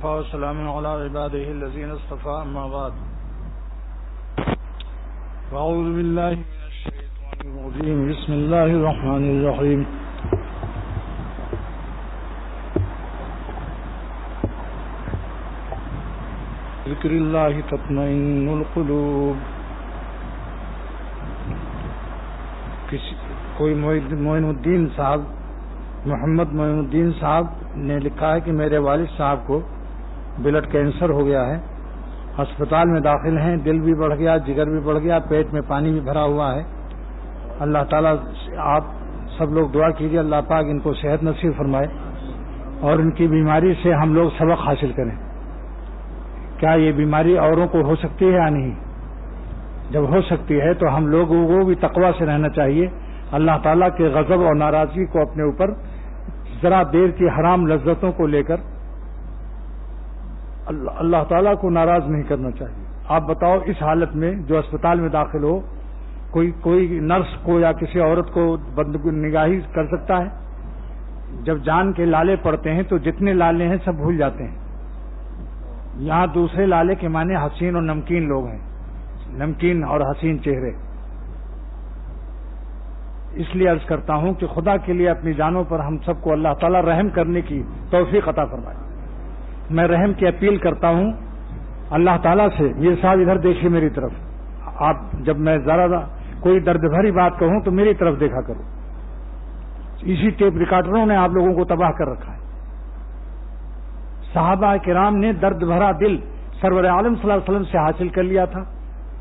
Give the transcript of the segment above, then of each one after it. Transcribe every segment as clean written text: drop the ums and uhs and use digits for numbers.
وكفى وسلام على عباده الذين اصطفى أما بعد فأعوذ بالله من الشيطان الرجيم بسم الله الرحمن الرحيم ذکر اللہ تطمئن القلوب. کوئی معین الدین صاحب محمد معین الدین صاحب نے لکھا ہے کہ میرے والد صاحب کو بلڈ کینسر ہو گیا ہے، ہسپتال میں داخل ہیں، دل بھی بڑھ گیا، جگر بھی بڑھ گیا، پیٹ میں پانی بھی بھرا ہوا ہے. اللہ تعالیٰ آپ سب لوگ دعا کیجیے اللہ پاک ان کو صحت نصیب فرمائے اور ان کی بیماری سے ہم لوگ سبق حاصل کریں. کیا یہ بیماری اوروں کو ہو سکتی ہے یا نہیں؟ جب ہو سکتی ہے تو ہم لوگوں کو بھی تقوی سے رہنا چاہیے. اللہ تعالیٰ کے غضب اور ناراضگی کو اپنے اوپر ذرا دیر کی حرام لذتوں کو لے کر اللہ تعالیٰ کو ناراض نہیں کرنا چاہیے. آپ بتاؤ اس حالت میں جو اسپتال میں داخل ہو کوئی نرس کو یا کسی عورت کو بد نگاہی کر سکتا ہے؟ جب جان کے لالے پڑتے ہیں تو جتنے لالے ہیں سب بھول جاتے ہیں. یہاں دوسرے لالے کے معنی حسین اور نمکین لوگ ہیں، نمکین اور حسین چہرے. اس لیے عرض کرتا ہوں کہ خدا کے لیے اپنی جانوں پر ہم سب کو اللہ تعالیٰ رحم کرنے کی توفیق عطا فرمائے. میں رحم کی اپیل کرتا ہوں اللہ تعالیٰ سے. یہ صاحب ادھر دیکھیے میری طرف. آپ جب میں ذرا کوئی درد بھری بات کہوں تو میری طرف دیکھا کرو. اسی ٹیپ ریکارڈروں نے آپ لوگوں کو تباہ کر رکھا ہے. صحابہ کرام نے درد بھرا دل سرور عالم صلی اللہ علیہ وسلم سے حاصل کر لیا تھا.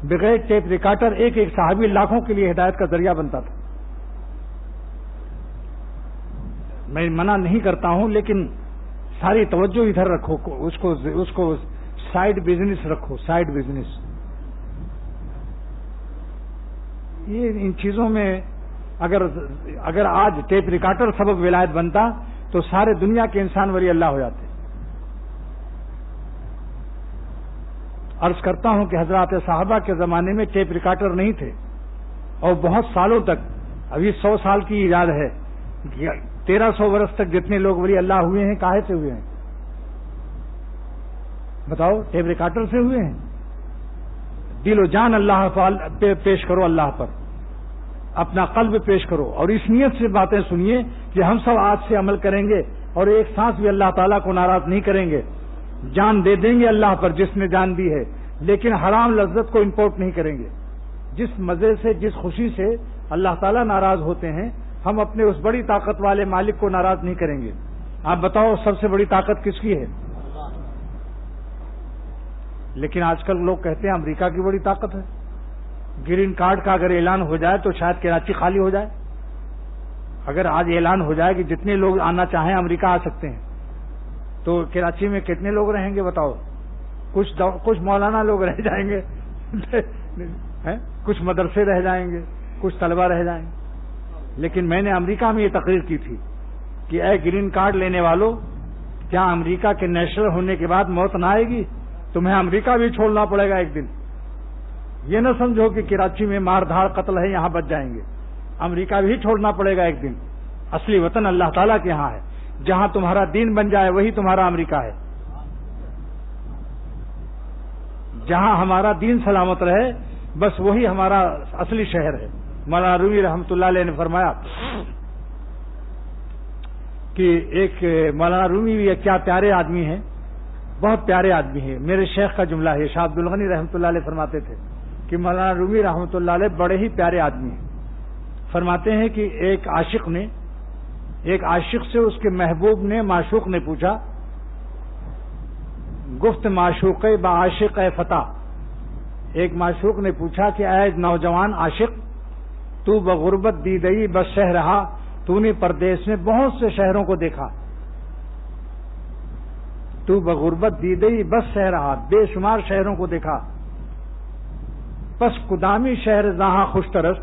بغیر ٹیپ ریکارڈر ایک ایک صحابی لاکھوں کے لیے ہدایت کا ذریعہ بنتا تھا. میں منع نہیں کرتا ہوں لیکن ساری توجہ ادھر رکھو، اس کو سائیڈ بزنس رکھو، سائیڈ بزنس. یہ ان چیزوں میں اگر آج ٹیپ ریکارڈر سبب ولایت بنتا تو سارے دنیا کے انسان ولی اللہ ہو جاتے. عرض کرتا ہوں کہ حضرات صحابہ کے زمانے میں ٹیپ ریکارڈر نہیں تھے اور بہت سالوں تک، ابھی 100 سال کی ایجاد ہے، 1300 برس تک جتنے لوگ ولی اللہ ہوئے ہیں کاہے سے ہوئے ہیں؟ بتاؤ، ٹیپ ریکارڈر سے ہوئے ہیں. دل و جان اللہ پہ پیش کرو، اللہ پر اپنا قلب پیش کرو اور اس نیت سے باتیں سنیے کہ ہم سب آج سے عمل کریں گے اور ایک سانس بھی اللہ تعالیٰ کو ناراض نہیں کریں گے. جان دے دیں گے اللہ پر جس نے جان دی ہے، لیکن حرام لذت کو امپورٹ نہیں کریں گے. جس مزے سے، جس خوشی سے اللہ تعالیٰ ناراض ہوتے ہیں، ہم اپنے اس بڑی طاقت والے مالک کو ناراض نہیں کریں گے. آپ بتاؤ سب سے بڑی طاقت کس کی ہے؟ لیکن آج کل لوگ کہتے ہیں امریکہ کی بڑی طاقت ہے. گرین کارڈ کا اگر اعلان ہو جائے تو شاید کراچی خالی ہو جائے. اگر آج اعلان ہو جائے کہ جتنے لوگ آنا چاہیں امریکہ آ سکتے ہیں تو کراچی میں کتنے لوگ رہیں گے بتاؤ؟ کچھ مولانا لوگ رہ جائیں گے، کچھ مدرسے رہ جائیں گے، کچھ طلبہ رہ جائیں گے. لیکن میں نے امریکہ میں یہ تقریر کی تھی کہ اے گرین کارڈ لینے والوں، کیا امریکہ کے نیشنل ہونے کے بعد موت نہ آئے گی؟ تمہیں امریکہ بھی چھوڑنا پڑے گا ایک دن. یہ نہ سمجھو کہ کراچی میں مار دھاڑ قتل ہے یہاں بچ جائیں گے. امریکہ بھی چھوڑنا پڑے گا ایک دن. اصلی وطن اللہ تعالیٰ کے یہاں ہے. جہاں تمہارا دین بن جائے وہی تمہارا امریکہ ہے. جہاں ہمارا دین سلامت رہے بس وہی ہمارا اصلی شہر ہے. مولانا رومی رحمۃ اللہ علیہ نے فرمایا کہ ایک مولانا رومی بھی کیا پیارے آدمی ہیں، بہت پیارے آدمی ہیں. میرے شیخ کا جملہ ہے، شاہ عبد الغنی رحمۃ اللہ علیہ فرماتے تھے کہ مولانا رومی رحمۃ اللہ علیہ بڑے ہی پیارے آدمی ہیں. فرماتے ہیں کہ ایک عاشق سے اس کے محبوب نے، معشوق نے پوچھا، گفت معشوق با عاشق اے فتح. ایک معشوق نے پوچھا کہ اے نوجوان عاشق، تو بغربت دیدئی بس شہ رہا، تو نے پردیس میں بہت سے شہروں کو دیکھا. تو بغربت دیدئی بس شہ رہا، بے شمار شہروں کو دیکھا. پس قدامی شہر جہاں خوش ترس،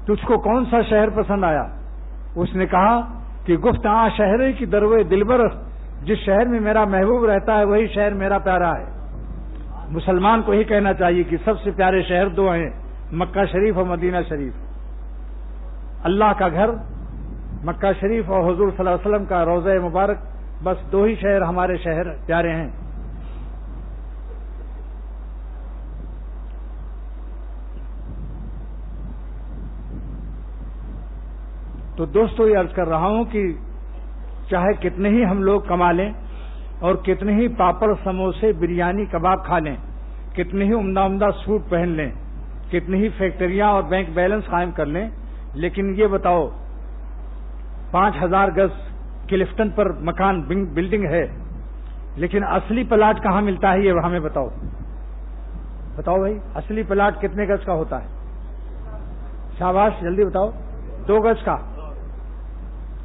تجھ کو کون سا شہر پسند آیا؟ اس نے کہا کہ گفت شہر کی دروے دلبرس، جس شہر میں میرا محبوب رہتا ہے وہی شہر میرا پیارا ہے. مسلمان کو ہی کہنا چاہیے کہ سب سے پیارے شہر دو ہیں، مکہ شریف اور مدینہ شریف. اللہ کا گھر مکہ شریف اور حضور صلی اللہ علیہ وسلم کا روضہ مبارک بس 2 ہی شہر ہمارے شہر پیارے ہیں. تو دوستو یہ عرض کر رہا ہوں کہ چاہے کتنے ہی ہم لوگ کما لیں اور کتنے ہی پاپڑ سموسے بریانی کباب کھا لیں، کتنے ہی عمدہ عمدہ سوٹ پہن لیں، کتنی ہی فیکٹریاں اور بینک بیلنس قائم کر لیں، لیکن یہ بتاؤ 5000 گز کلفٹن پر مکان بلڈنگ ہے، لیکن اصلی پلاٹ کہاں ملتا ہے یہ ہمیں بتاؤ. بتاؤ بھائی، اصلی پلاٹ کتنے گز کا ہوتا ہے؟ شاباش، جلدی بتاؤ. 2 گز کا.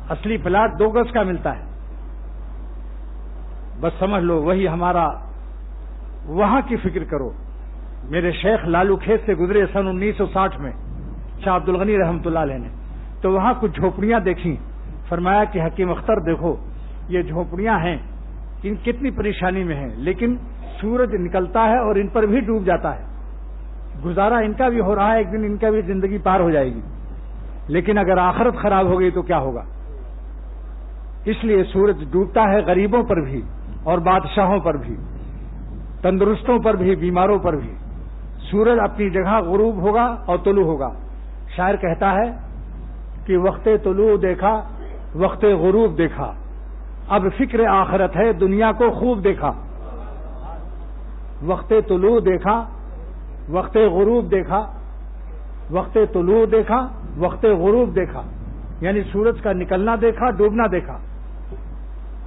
اصلی پلاٹ 2 گز کا ملتا ہے. بس سمجھ لو وہی ہمارا. وہاں کی فکر کرو. میرے شیخ لالو کھیت سے گزرے سن 1960 میں شاہ عبد الغنی رحمۃ اللہ علیہ نے، تو وہاں کچھ جھوپڑیاں دیکھیں. فرمایا کہ حکیم اختر دیکھو یہ جھوپڑیاں ہیں، ان کتنی پریشانی میں ہیں، لیکن سورج نکلتا ہے اور ان پر بھی ڈوب جاتا ہے. گزارا ان کا بھی ہو رہا ہے، ایک دن ان کا بھی زندگی پار ہو جائے گی. لیکن اگر آخرت خراب ہو گئی تو کیا ہوگا؟ اس لیے سورج ڈوبتا ہے غریبوں پر بھی اور بادشاہوں پر بھی، تندرستوں پر بھی، بیماروں پر بھی. سورج اپنی جگہ غروب ہوگا اور طلوع ہوگا. شاعر کہتا ہے کہ وقت طلوع دیکھا، وقت غروب دیکھا، اب فکر آخرت ہے دنیا کو خوب دیکھا. وقت طلوع دیکھا، وقت غروب دیکھا، وقت طلوع دیکھا، وقت غروب دیکھا، یعنی سورج کا نکلنا دیکھا، ڈوبنا دیکھا.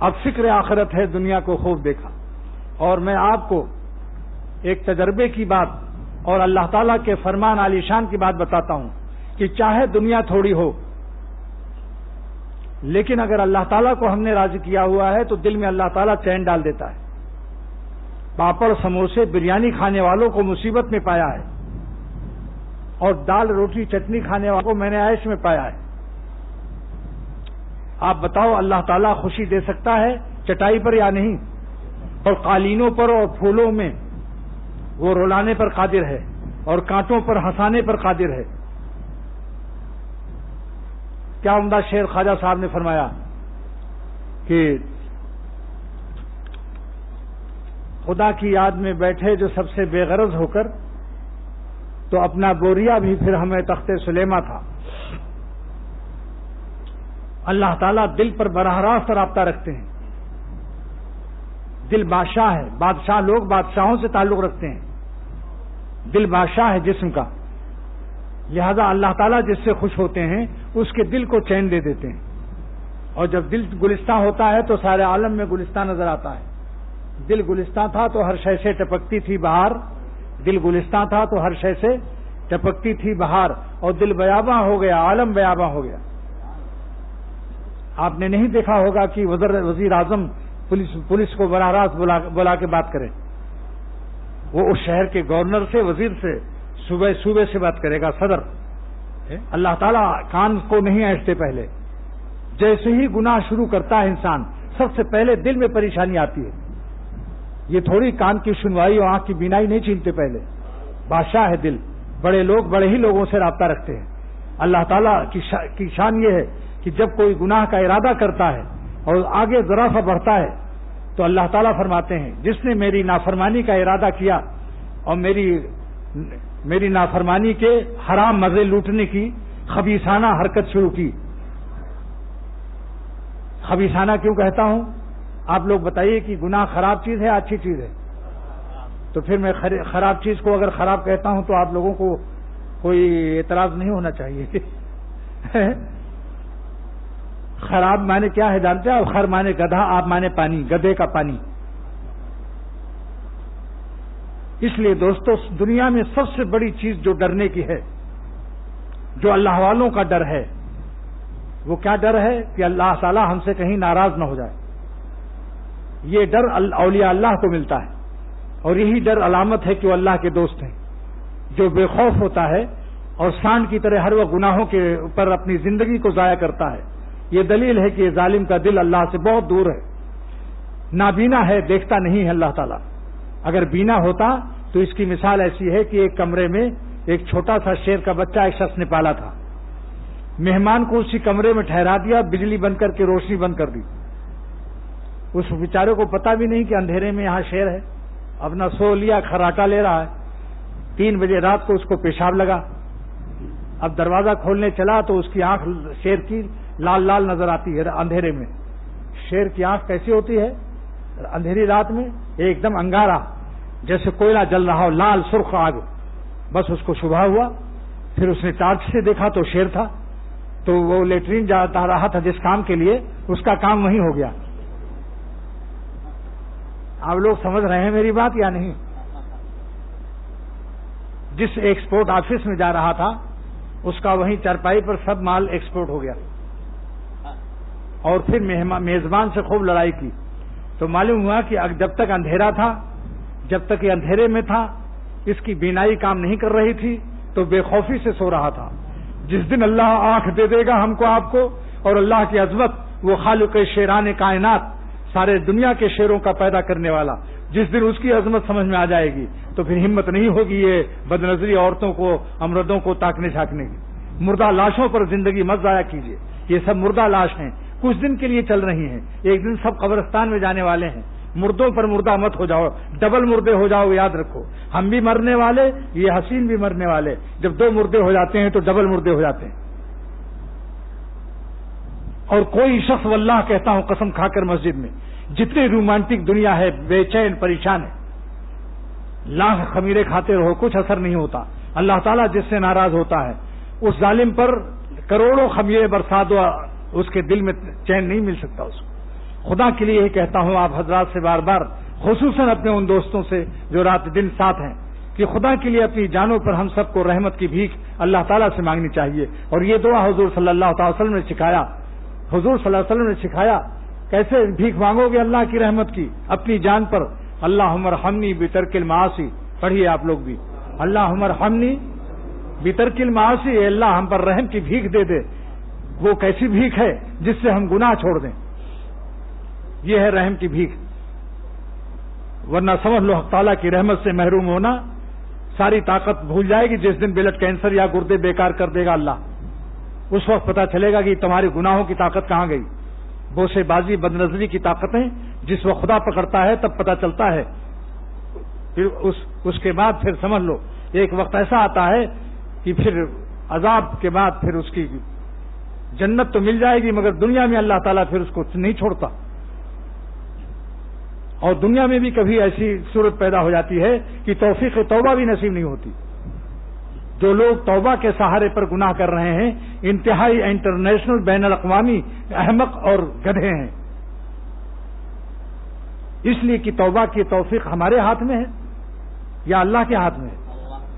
اب فکر آخرت ہے دنیا کو خوب دیکھا. اور میں آپ کو ایک تجربے کی بات اور اللہ تعالیٰ کے فرمان عالی شان کی بات بتاتا ہوں کہ چاہے دنیا تھوڑی ہو، لیکن اگر اللہ تعالیٰ کو ہم نے راضی کیا ہوا ہے تو دل میں اللہ تعالیٰ چین ڈال دیتا ہے. پاپڑ سموسے بریانی کھانے والوں کو مصیبت میں پایا ہے، اور دال روٹی چٹنی کھانے والوں کو میں نے عیش میں پایا ہے. آپ بتاؤ اللہ تعالیٰ خوشی دے سکتا ہے چٹائی پر یا نہیں؟ اور قالینوں پر اور پھولوں میں وہ رولانے پر قادر ہے، اور کانٹوں پر ہنسانے پر قادر ہے. کیا عمدہ شعر خواجہ صاحب نے فرمایا کہ خدا کی یاد میں بیٹھے جو سب سے بے غرض ہو کر، تو اپنا بوریا بھی پھر ہمیں تخت سلیما تھا. اللہ تعالیٰ دل پر براہ راست رابطہ رکھتے ہیں. دل بادشاہ ہے. بادشاہ لوگ بادشاہوں سے تعلق رکھتے ہیں. دل بادشاہ ہے جسم کا، لہذا اللہ تعالیٰ جس سے خوش ہوتے ہیں اس کے دل کو چین دے دیتے ہیں. اور جب دل گلستہ ہوتا ہے تو سارے عالم میں گلستہ نظر آتا ہے. دل گلستہ تھا تو ہر شے سے ٹپکتی تھی بہار. دل گلستہ تھا تو ہر شے سے ٹپکتی تھی بہار. اور دل بیاباں ہو گیا، عالم بیاباں ہو گیا. آپ نے نہیں دیکھا ہوگا کہ وزیر اعظم پولیس کو براہ راست بلا کے بات کرے. وہ اس شہر کے گورنر سے، وزیر سے، صوبے سے بات کرے گا، صدر. اللہ تعالیٰ کان کو نہیں ایستے. پہلے جیسے ہی گناہ شروع کرتا ہے انسان، سب سے پہلے دل میں پریشانی آتی ہے. یہ تھوڑی کان کی سنوائی اور آنکھ کی بینائی نہیں چھینتے. پہلے بادشاہ ہے دل. بڑے لوگ بڑے ہی لوگوں سے رابطہ رکھتے ہیں. اللہ تعالیٰ کی شان یہ ہے کہ جب کوئی گناہ کا ارادہ کرتا ہے اور آگے ذرا سا بڑھتا ہے تو اللہ تعالیٰ فرماتے ہیں جس نے میری نافرمانی کا ارادہ کیا اور میری نافرمانی کے حرام مزے لوٹنے کی خبیثانہ حرکت شروع کی. خبیثانہ کیوں کہتا ہوں؟ آپ لوگ بتائیے کہ گناہ خراب چیز ہے اچھی چیز ہے؟ تو پھر میں خراب چیز کو اگر خراب کہتا ہوں تو آپ لوگوں کو کوئی اعتراض نہیں ہونا چاہیے. خراب معنی کیا ہے جانتے ہیں؟ خر معنی گدھا، آپ معنی پانی، گدھے کا پانی. اس لیے دوستو دنیا میں سب سے بڑی چیز جو ڈرنے کی ہے، جو اللہ والوں کا ڈر ہے، وہ کیا ڈر ہے کہ اللہ تعالیٰ ہم سے کہیں ناراض نہ ہو جائے. یہ ڈر اولیاء اللہ کو ملتا ہے، اور یہی ڈر علامت ہے کہ وہ اللہ کے دوست ہیں. جو بے خوف ہوتا ہے اور سانڈ کی طرح ہر وقت گناہوں کے اوپر اپنی زندگی کو ضائع کرتا ہے، یہ دلیل ہے کہ یہ ظالم کا دل اللہ سے بہت دور ہے. نابینا ہے، دیکھتا نہیں ہے اللہ تعالیٰ. اگر بینا ہوتا تو اس کی مثال ایسی ہے کہ ایک کمرے میں ایک چھوٹا سا شیر کا بچہ ایک شخص نے پالا تھا. مہمان کو اسی کمرے میں ٹھہرا دیا، بجلی بند کر کے روشنی بند کر دی. اس بیچارے کو پتا بھی نہیں کہ اندھیرے میں یہاں شیر ہے، اپنا سو لیا، کھراٹا لے رہا ہے. 3 بجے رات کو اس کو پیشاب لگا. اب دروازہ کھولنے چلا تو اس کی آنکھ شیر کی لال لال نظر آتی ہے اندھیرے میں. شیر کی آنکھ کیسی ہوتی ہے اندھیری رات میں؟ ایک دم انگارا، جیسے کوئلہ جل رہا ہو، لال سرخ آگ. بس اس کو شبہ ہوا. پھر اس نے ٹارچ سے دیکھا تو شیر تھا. تو وہ لیٹرین جاتا رہا تھا جس کام کے لیے، اس کا کام وہیں ہو گیا. آپ لوگ سمجھ رہے ہیں میری بات یا نہیں؟ جس ایکسپورٹ آفس میں جا رہا تھا اس کا وہیں چارپائی پر سب مال ایکسپورٹ ہو گیا. اور پھر میزبان سے خوب لڑائی کی تو معلوم ہوا کہ جب تک اندھیرا تھا، جب تک یہ اندھیرے میں تھا، اس کی بینائی کام نہیں کر رہی تھی تو بے خوفی سے سو رہا تھا. جس دن اللہ آنکھ دے دے گا ہم کو آپ کو، اور اللہ کی عظمت، وہ خالق شیران کائنات، سارے دنیا کے شیروں کا پیدا کرنے والا، جس دن اس کی عظمت سمجھ میں آ جائے گی تو پھر ہمت نہیں ہوگی یہ بدنظری عورتوں کو، امردوں کو تاکنے چھانکنے کی. مردہ لاشوں پر زندگی مت ضائع کیجیے. یہ سب مردہ لاش ہیں، کچھ دن کے لیے چل رہی ہیں، ایک دن سب قبرستان میں جانے والے ہیں. مردوں پر مردہ مت ہو جاؤ، ڈبل مردے ہو جاؤ. یاد رکھو، ہم بھی مرنے والے، یہ حسین بھی مرنے والے. جب 2 مردے ہو جاتے ہیں تو ڈبل مردے ہو جاتے ہیں. اور کوئی شخص واللہ کہتا ہوں قسم کھا کر مسجد میں، جتنی رومانٹک دنیا ہے بے چین پریشان ہے. لاکھ خمیرے کھاتے رہو کچھ اثر نہیں ہوتا. اللہ تعالیٰ جس سے ناراض ہوتا ہے اس ظالم پر کروڑوں خمیرے برسا دو، اس کے دل میں چین نہیں مل سکتا اس کو. خدا کے لیے یہ کہتا ہوں آپ حضرات سے بار بار، خصوصاً اپنے ان دوستوں سے جو رات دن ساتھ ہیں، کہ خدا کے لیے اپنی جانوں پر ہم سب کو رحمت کی بھیک اللہ تعالیٰ سے مانگنی چاہیے. اور یہ دعا حضور صلی اللہ تعالی وسلم نے سکھایا. حضور صلی اللہ علیہ وسلم نے سکھایا کیسے بھیک مانگو گے اللہ کی رحمت کی اپنی جان پر. اللہم ارحمنی بترک المعاصی، پڑھیے آپ لوگ بھی، اللہم ارحمنی بترک المعاصی، اے اللہ ہم پر رحم کی بھیک دے دے. وہ کیسی بھیک ہے جس سے ہم گناہ چھوڑ دیں، یہ ہے رحم کی بھیک. ورنہ سمجھ لو حق تعالیٰ کی رحمت سے محروم ہونا، ساری طاقت بھول جائے گی. جس دن بلڈ کینسر یا گردے بیکار کر دے گا اللہ، اس وقت پتا چلے گا کہ تمہارے گناہوں کی طاقت کہاں گئی. بوسے بازی بدنظری کی طاقتیں جس وقت خدا پکڑتا ہے تب پتا چلتا ہے. پھر اس کے بعد پھر سمجھ لو ایک وقت ایسا آتا ہے کہ پھر عذاب کے بعد پھر اس کی جنت تو مل جائے گی، مگر دنیا میں اللہ تعالیٰ پھر اس کو نہیں چھوڑتا. اور دنیا میں بھی کبھی ایسی صورت پیدا ہو جاتی ہے کہ توفیق توبہ بھی نصیب نہیں ہوتی. جو لوگ توبہ کے سہارے پر گناہ کر رہے ہیں انتہائی انٹرنیشنل بین الاقوامی احمق اور گدھے ہیں. اس لیے کہ توبہ کی توفیق ہمارے ہاتھ میں ہے یا اللہ کے ہاتھ میں ہے.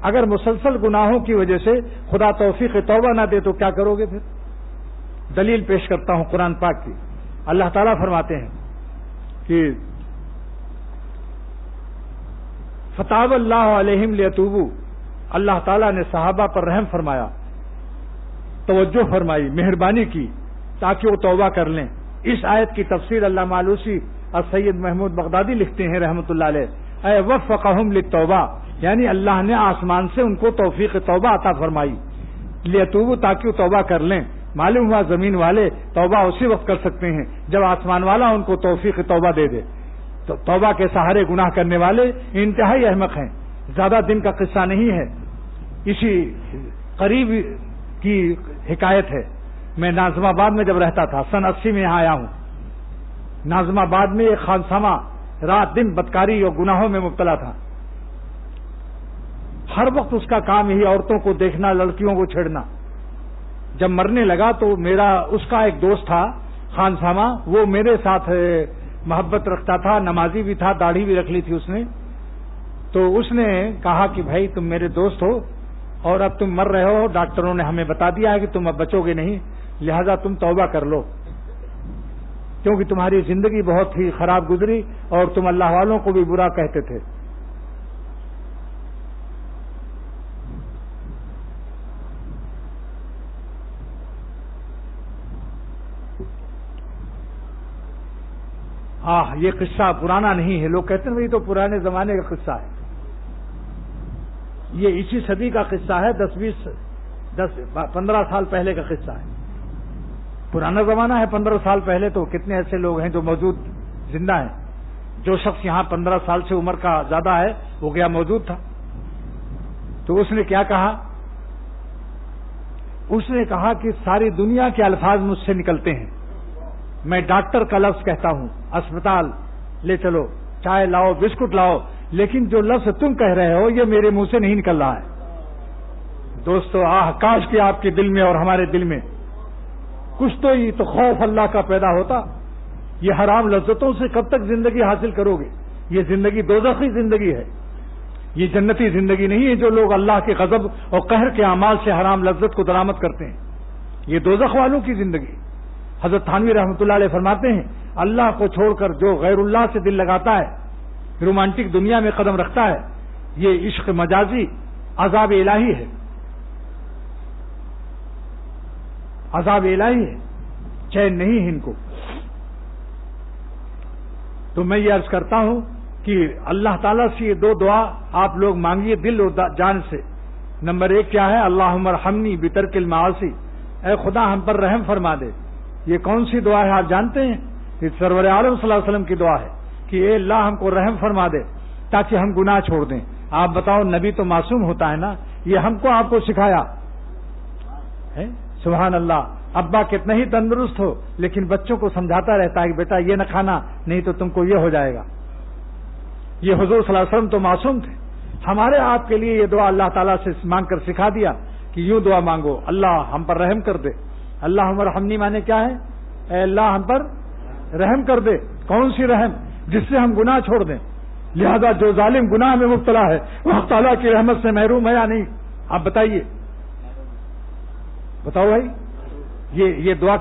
اگر مسلسل گناہوں کی وجہ سے خدا توفیق توبہ نہ دے تو کیا کرو گے پھر؟ دلیل پیش کرتا ہوں قرآن پاک کی. اللہ تعالیٰ فرماتے ہیں کہ فتاب اللہ علیہم لیتوبوا، اللہ تعالیٰ نے صحابہ پر رحم فرمایا، توجہ فرمائی، مہربانی کی تاکہ وہ توبہ کر لیں. اس آیت کی تفسیر علامہ آلوسی اور سید محمود بغدادی لکھتے ہیں رحمۃ اللہ علیہ، اے وفقہم للتوبہ، یعنی اللہ نے آسمان سے ان کو توفیق توبہ عطا فرمائی، لیتوبوا تاکہ وہ توبہ کر لیں. معلوم ہوا زمین والے توبہ اسی وقت کر سکتے ہیں جب آسمان والا ان کو توفیق توبہ دے دے. تو توبہ کے سہارے گناہ کرنے والے انتہائی احمق ہیں. زیادہ دن کا قصہ نہیں ہے، اسی قریب کی حکایت ہے. میں ناظم آباد میں جب رہتا تھا سن 80 میں یہاں آیا ہوں. ناظم آباد میں ایک خانسامہ رات دن بدکاری اور گناہوں میں مبتلا تھا. ہر وقت اس کا کام یہی عورتوں کو دیکھنا، لڑکیوں کو چھیڑنا. جب مرنے لگا تو اس کا ایک دوست تھا خانسامہ، وہ میرے ساتھ محبت رکھتا تھا، نمازی بھی تھا، داڑھی بھی رکھ لی تھی اس نے. تو اس نے کہا کہ بھائی تم میرے دوست ہو اور اب تم مر رہے ہو، ڈاکٹروں نے ہمیں بتا دیا ہے کہ تم اب بچو گے نہیں، لہذا تم توبہ کر لو، کیونکہ تمہاری زندگی بہت ہی خراب گزری اور تم اللہ والوں کو بھی برا کہتے تھے. یہ قصہ پرانا نہیں ہے. لوگ کہتے ہیں یہ تو پرانے زمانے کا قصہ ہے. یہ اسی صدی کا قصہ ہے، 15 سال پہلے کا قصہ ہے. پرانا زمانہ ہے 15 سال پہلے. تو کتنے ایسے لوگ ہیں جو موجود زندہ ہیں. جو شخص یہاں 15 سال سے عمر کا زیادہ ہے وہ گیا موجود تھا. تو اس نے کیا کہا؟ اس نے کہا کہ ساری دنیا کے الفاظ مجھ سے نکلتے ہیں. میں ڈاکٹر کا لفظ کہتا ہوں، اسپتال لے چلو، چائے لاؤ، بسکٹ لاؤ، لیکن جو لفظ تم کہہ رہے ہو یہ میرے منہ سے نہیں نکل رہا ہے. دوستو، کاش کہ آپ کے دل میں اور ہمارے دل میں کچھ تو یہ تو خوف اللہ کا پیدا ہوتا. یہ حرام لذتوں سے کب تک زندگی حاصل کرو گے؟ یہ زندگی دوزخی زندگی ہے، یہ جنتی زندگی نہیں ہے جو لوگ اللہ کے غضب اور قہر کے اعمال سے حرام لذت کو درآمد کرتے ہیں. یہ دوزخ والوں کی زندگی. حضرت تھانوی رحمۃ اللہ علیہ فرماتے ہیں اللہ کو چھوڑ کر جو غیر اللہ سے دل لگاتا ہے، رومانٹک دنیا میں قدم رکھتا ہے، یہ عشق مجازی عذاب الہی ہے، عذاب الہی ہے، چین نہیں ہے ان کو. تو میں یہ عرض کرتا ہوں کہ اللہ تعالیٰ سے یہ 2 دعا آپ لوگ مانگیے دل اور جان سے. نمبر 1 کیا ہے؟ اللہم ارحمنی بترک المعاصی، اے خدا ہم پر رحم فرما دے. یہ کون سی دعا ہے آپ جانتے ہیں؟ یہ سرور عالم صلی اللہ علیہ وسلم کی دعا ہے کہ اے اللہ ہم کو رحم فرما دے تاکہ ہم گناہ چھوڑ دیں. آپ بتاؤ، نبی تو معصوم ہوتا ہے نا؟ یہ ہم کو آپ کو سکھایا ہے. سبحان اللہ. ابا کتنا ہی تندرست ہو لیکن بچوں کو سمجھاتا رہتا ہے کہ بیٹا یہ نہ کھانا نہیں تو تم کو یہ ہو جائے گا. یہ حضور صلی اللہ علیہ وسلم تو معصوم تھے. ہمارے آپ کے لیے یہ دعا اللہ تعالیٰ سے مانگ کر سکھا دیا کہ یوں دعا مانگو، اللہ ہم پر رحم کر دے. اللہ ارحمنی مانے کیا ہے؟ اے اللہ ہم پر رحم کر دے. کون سی رحم؟ جس سے ہم گناہ چھوڑ دیں. لہذا جو ظالم گناہ میں مبتلا ہے وہ تعالیٰ کی رحمت سے محروم ہے یا نہیں؟ آپ بتائیے، بتاؤ بھائی. یہ دعا،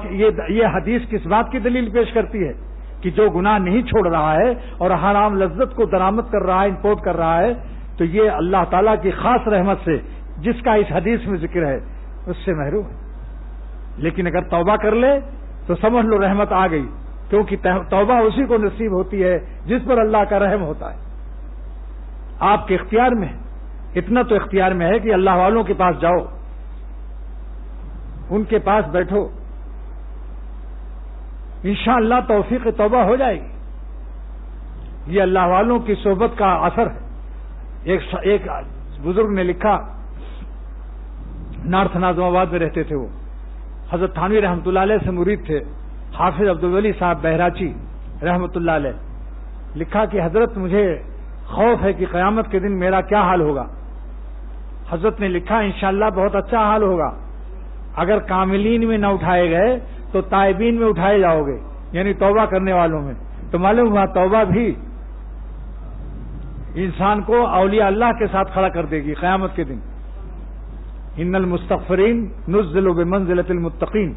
یہ حدیث کس بات کی دلیل پیش کرتی ہے؟ کہ جو گناہ نہیں چھوڑ رہا ہے اور حرام لذت کو درآمد کر رہا ہے، امپورٹ کر رہا ہے، تو یہ اللہ تعالیٰ کی خاص رحمت سے جس کا اس حدیث میں ذکر ہے اس سے محروم ہے. لیکن اگر توبہ کر لے تو سمجھ لو رحمت آ گئی، کیونکہ توبہ اسی کو نصیب ہوتی ہے جس پر اللہ کا رحم ہوتا ہے. آپ کے اختیار میں، اتنا تو اختیار میں ہے کہ اللہ والوں کے پاس جاؤ، ان کے پاس بیٹھو، انشاءاللہ توفیق توبہ ہو جائے گی. یہ اللہ والوں کی صحبت کا اثر ہے. ایک بزرگ نے لکھا، نارتھ ناظم آباد میں رہتے تھے، وہ حضرت تھانوی رحمۃ اللہ علیہ سے مرید تھے، حافظ عبدالولی صاحب بہراچی رحمۃ اللہ علیہ. لکھا کہ حضرت مجھے خوف ہے کہ قیامت کے دن میرا کیا حال ہوگا. حضرت نے لکھا انشاءاللہ بہت اچھا حال ہوگا. اگر کاملین میں نہ اٹھائے گئے تو تائبین میں اٹھائے جاؤ گے، یعنی توبہ کرنے والوں میں. تو معلوم ہوا توبہ بھی انسان کو اولیاء اللہ کے ساتھ کھڑا کر دے گی قیامت کے دن. ان المستغفرین نزل بمنزلۃ المتقین.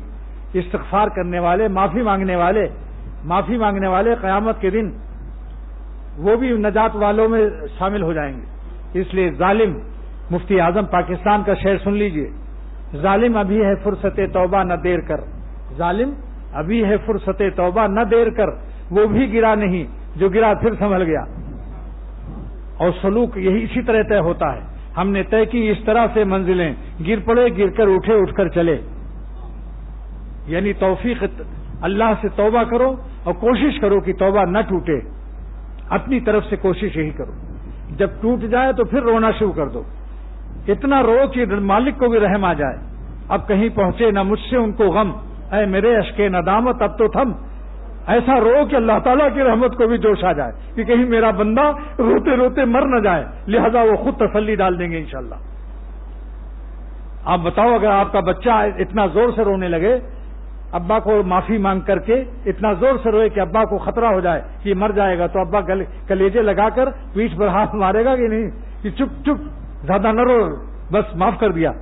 استغفار کرنے والے، معافی مانگنے والے قیامت کے دن وہ بھی نجات والوں میں شامل ہو جائیں گے. اس لیے ظالم، مفتی اعظم پاکستان کا شعر سن لیجئے، ظالم ابھی ہے فرصت توبہ نہ دیر کر، ظالم ابھی ہے فرصت توبہ نہ دیر کر، وہ بھی گرا نہیں جو گرا پھر سنبھل گیا. اور سلوک یہی اسی طرح طے ہوتا ہے. ہم نے طے کی اس طرح سے منزلیں، گر پڑے گر کر اٹھے اٹھ کر چلے. یعنی توفیق اللہ سے توبہ کرو اور کوشش کرو کہ توبہ نہ ٹوٹے. اپنی طرف سے کوشش یہی کرو. جب ٹوٹ جائے تو پھر رونا شروع کر دو. اتنا رو کہ مالک کو بھی رحم آ جائے. اب کہیں پہنچے نہ مجھ سے ان کو غم، اے میرے اشک ندامت اب تو تھم. ایسا رو کہ اللہ تعالیٰ کی رحمت کو بھی جوش آ جائے کہ کہیں میرا بندہ روتے روتے مر نہ جائے. لہذا وہ خود تسلی ڈال دیں گے انشاءاللہ. آپ بتاؤ، اگر آپ کا بچہ اتنا زور سے رونے لگے، ابا کو معافی مانگ کر کے اتنا زور سے روئے کہ ابا کو خطرہ ہو جائے کہ یہ مر جائے گا، تو ابا کلیجے لگا کر پیٹھ پر ہاتھ مارے گا کہ نہیں کہ چپ چپ زیادہ نہ رو، بس معاف کر دیا.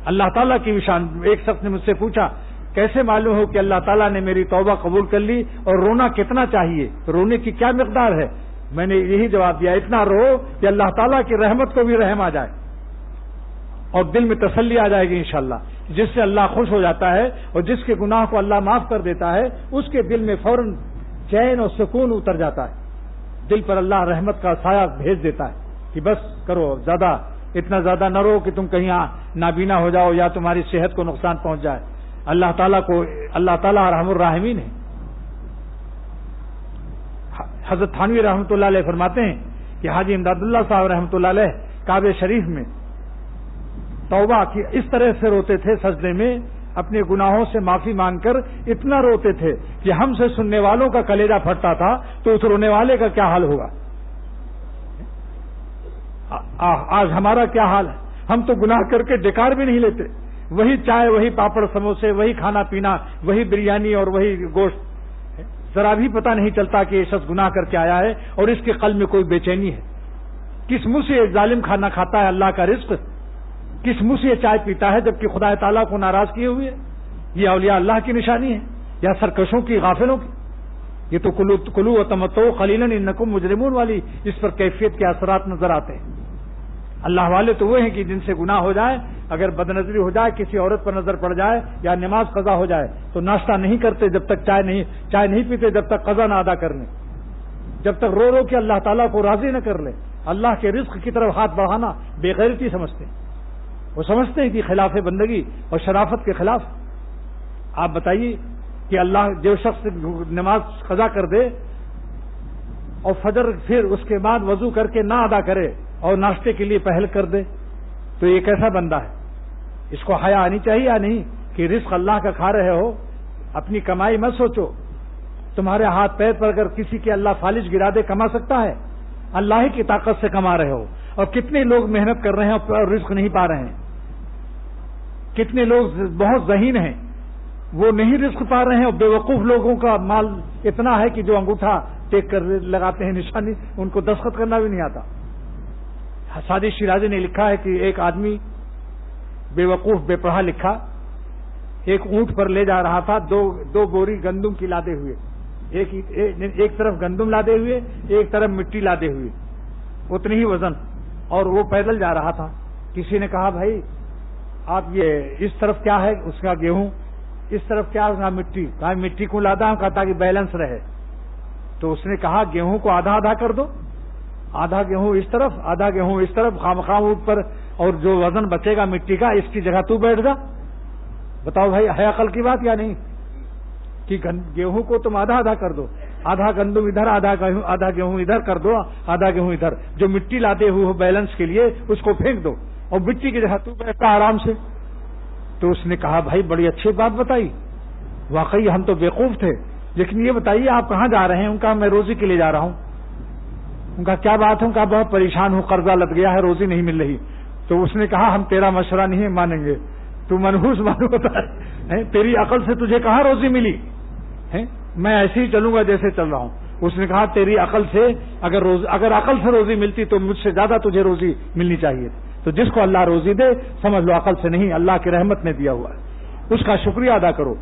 اللہ تعالیٰ کی شان. ایک شخص نے مجھ سے پوچھا کیسے معلوم ہو کہ اللہ تعالیٰ نے میری توبہ قبول کر لی، اور رونا کتنا چاہیے، رونے کی کیا مقدار ہے؟ میں نے یہی جواب دیا، اتنا رو کہ اللہ تعالیٰ کی رحمت کو بھی رحم آ جائے اور دل میں تسلی آ جائے گی انشاءاللہ. جس سے اللہ خوش ہو جاتا ہے اور جس کے گناہ کو اللہ معاف کر دیتا ہے، اس کے دل میں فوراً چین اور سکون اتر جاتا ہے. دل پر اللہ رحمت کا سایہ بھیج دیتا ہے کہ بس کرو، اتنا زیادہ نہ رو کہ تم کہیں نابینا ہو جاؤ یا تمہاری صحت کو نقصان پہنچ جائے. اللہ تعالیٰ ارحم الراحمین ہے. حضرت تھانوی رحمۃ اللہ علیہ فرماتے ہیں کہ حاجی امداد اللہ صاحب رحمۃ اللہ علیہ کعبہ شریف میں توبہ کی اس طرح سے روتے تھے سجدے میں، اپنے گناہوں سے معافی مانگ کر اتنا روتے تھے کہ ہم سے سننے والوں کا کلیجہ پھٹتا تھا، تو اس رونے والے کا کیا حال ہوگا؟ آج ہمارا کیا حال ہے؟ ہم تو گناہ کر کے ڈکار بھی نہیں لیتے، وہی چائے، وہی پاپڑ سموسے، وہی کھانا پینا، وہی بریانی اور وہی گوشت، ذرا بھی پتہ نہیں چلتا کہ یہ شخص گناہ کر کے آیا ہے اور اس کے قلب میں کوئی بے چینی ہے۔ کس منہ سے یہ ظالم کھانا کھاتا ہے اللہ کا رزق؟ کس منہ سے یہ چائے پیتا ہے جبکہ خدا تعالیٰ کو ناراض کیے ہوئے؟ یہ اولیاء اللہ کی نشانی ہے یا سرکشوں کی، غافلوں کی؟ یہ تو کلو و تمتعوا قلیلا انکم مجرمون والی اس پر کیفیت کے اثرات نظر آتے ہیں۔ اللہ والے تو وہ ہیں کہ جن سے گناہ ہو جائے، اگر بدنظری ہو جائے، کسی عورت پر نظر پڑ جائے یا نماز قضا ہو جائے تو ناشتہ نہیں کرتے جب تک چائے نہیں پیتے جب تک قضا نہ ادا کر لیں، جب تک رو رو کے اللہ تعالیٰ کو راضی نہ کر لیں۔ اللہ کے رزق کی طرف ہاتھ بڑھانا بے غیرتی سمجھتے ہیں، وہ سمجھتے ہیں کہ خلاف بندگی اور شرافت کے خلاف۔ آپ بتائیے کہ اللہ جو شخص نماز قضا کر دے اور فجر پھر اس کے بعد وضو کر کے نہ ادا کرے اور ناشتے کے لیے پہل کر دے تو یہ کیسا بندہ ہے؟ اس کو حیا آنی چاہیے یا نہیں کہ رزق اللہ کا کھا رہے ہو، اپنی کمائی مت سوچو۔ تمہارے ہاتھ پیر پر اگر کسی کے اللہ فالج گرا دے کما سکتا ہے؟ اللہ ہی کی طاقت سے کما رہے ہو، اور کتنے لوگ محنت کر رہے ہیں اور رزق نہیں پا رہے ہیں، کتنے لوگ بہت ذہین ہیں وہ نہیں رزق پا رہے ہیں، اور بے وقوف لوگوں کا مال اتنا ہے کہ جو انگوٹھا ٹیک کر لگاتے ہیں نشانی، ان کو دستخط کرنا بھی نہیں آتا۔ سعدی شیرازی نے لکھا ہے کہ ایک آدمی بے وقوف بے پڑھا لکھا ایک اونٹ پر لے جا رہا تھا دو بوری گندم کی لادے ہوئے، ایک طرف گندم لادے ہوئے، ایک طرف مٹی لادے ہوئے، اتنی ہی وزن، اور وہ پیدل جا رہا تھا۔ کسی نے کہا بھائی آپ یہ اس طرف کیا ہے؟ اس کا گیہوں، اس طرف کیا ہے؟ مٹی۔ کہا مٹی کو لادا ہوں کہتا کہ بیلنس رہے۔ تو اس نے کہا گیہوں کو آدھا آدھا کر دو، آدھا گیہوں اس طرف آدھا گیہوں اس طرف، خامخواہ اونٹ پر، اور جو وزن بچے گا مٹی کا اس کی جگہ تو بیٹھ جا۔ بتاؤ بھائی ہے عقل کی بات یا نہیں؟ کہ گیہوں کو تم آدھا آدھا کر دو، آدھا گندم ادھر، آدھا گیہوں ادھر کر دو، آدھا گیہوں ادھر، جو مٹی لاتے ہوئے ہو بیلنس کے لیے اس کو پھینک دو اور مٹی کی جگہ تو بیٹھتا آرام سے۔ تو اس نے کہا بھائی بڑی اچھی بات بتائی، واقعی ہم تو بیوقوف تھے، لیکن یہ بتائیے آپ کہاں جا رہے ہیں؟ ان کا میں روزی کے لیے جا رہا ہوں۔ ان کا کیا بات ہے؟ ان کا بہت پریشان ہوں، قرضہ لگ گیا ہے، روزی نہیں مل رہی۔ تو اس نے کہا ہم تیرا مشورہ نہیں مانیں گے، تو منحوس معلوم ہوتا ہے، تیری عقل سے تجھے کہاں روزی ملی ہے؟ میں ایسے ہی چلوں گا جیسے چل رہا ہوں۔ اس نے کہا تیری عقل سے اگر عقل سے روزی ملتی تو مجھ سے زیادہ تجھے روزی ملنی چاہیے۔ تو جس کو اللہ روزی دے سمجھ لو عقل سے نہیں، اللہ کی رحمت نے دیا ہوا ہے، اس کا شکریہ ادا کرو۔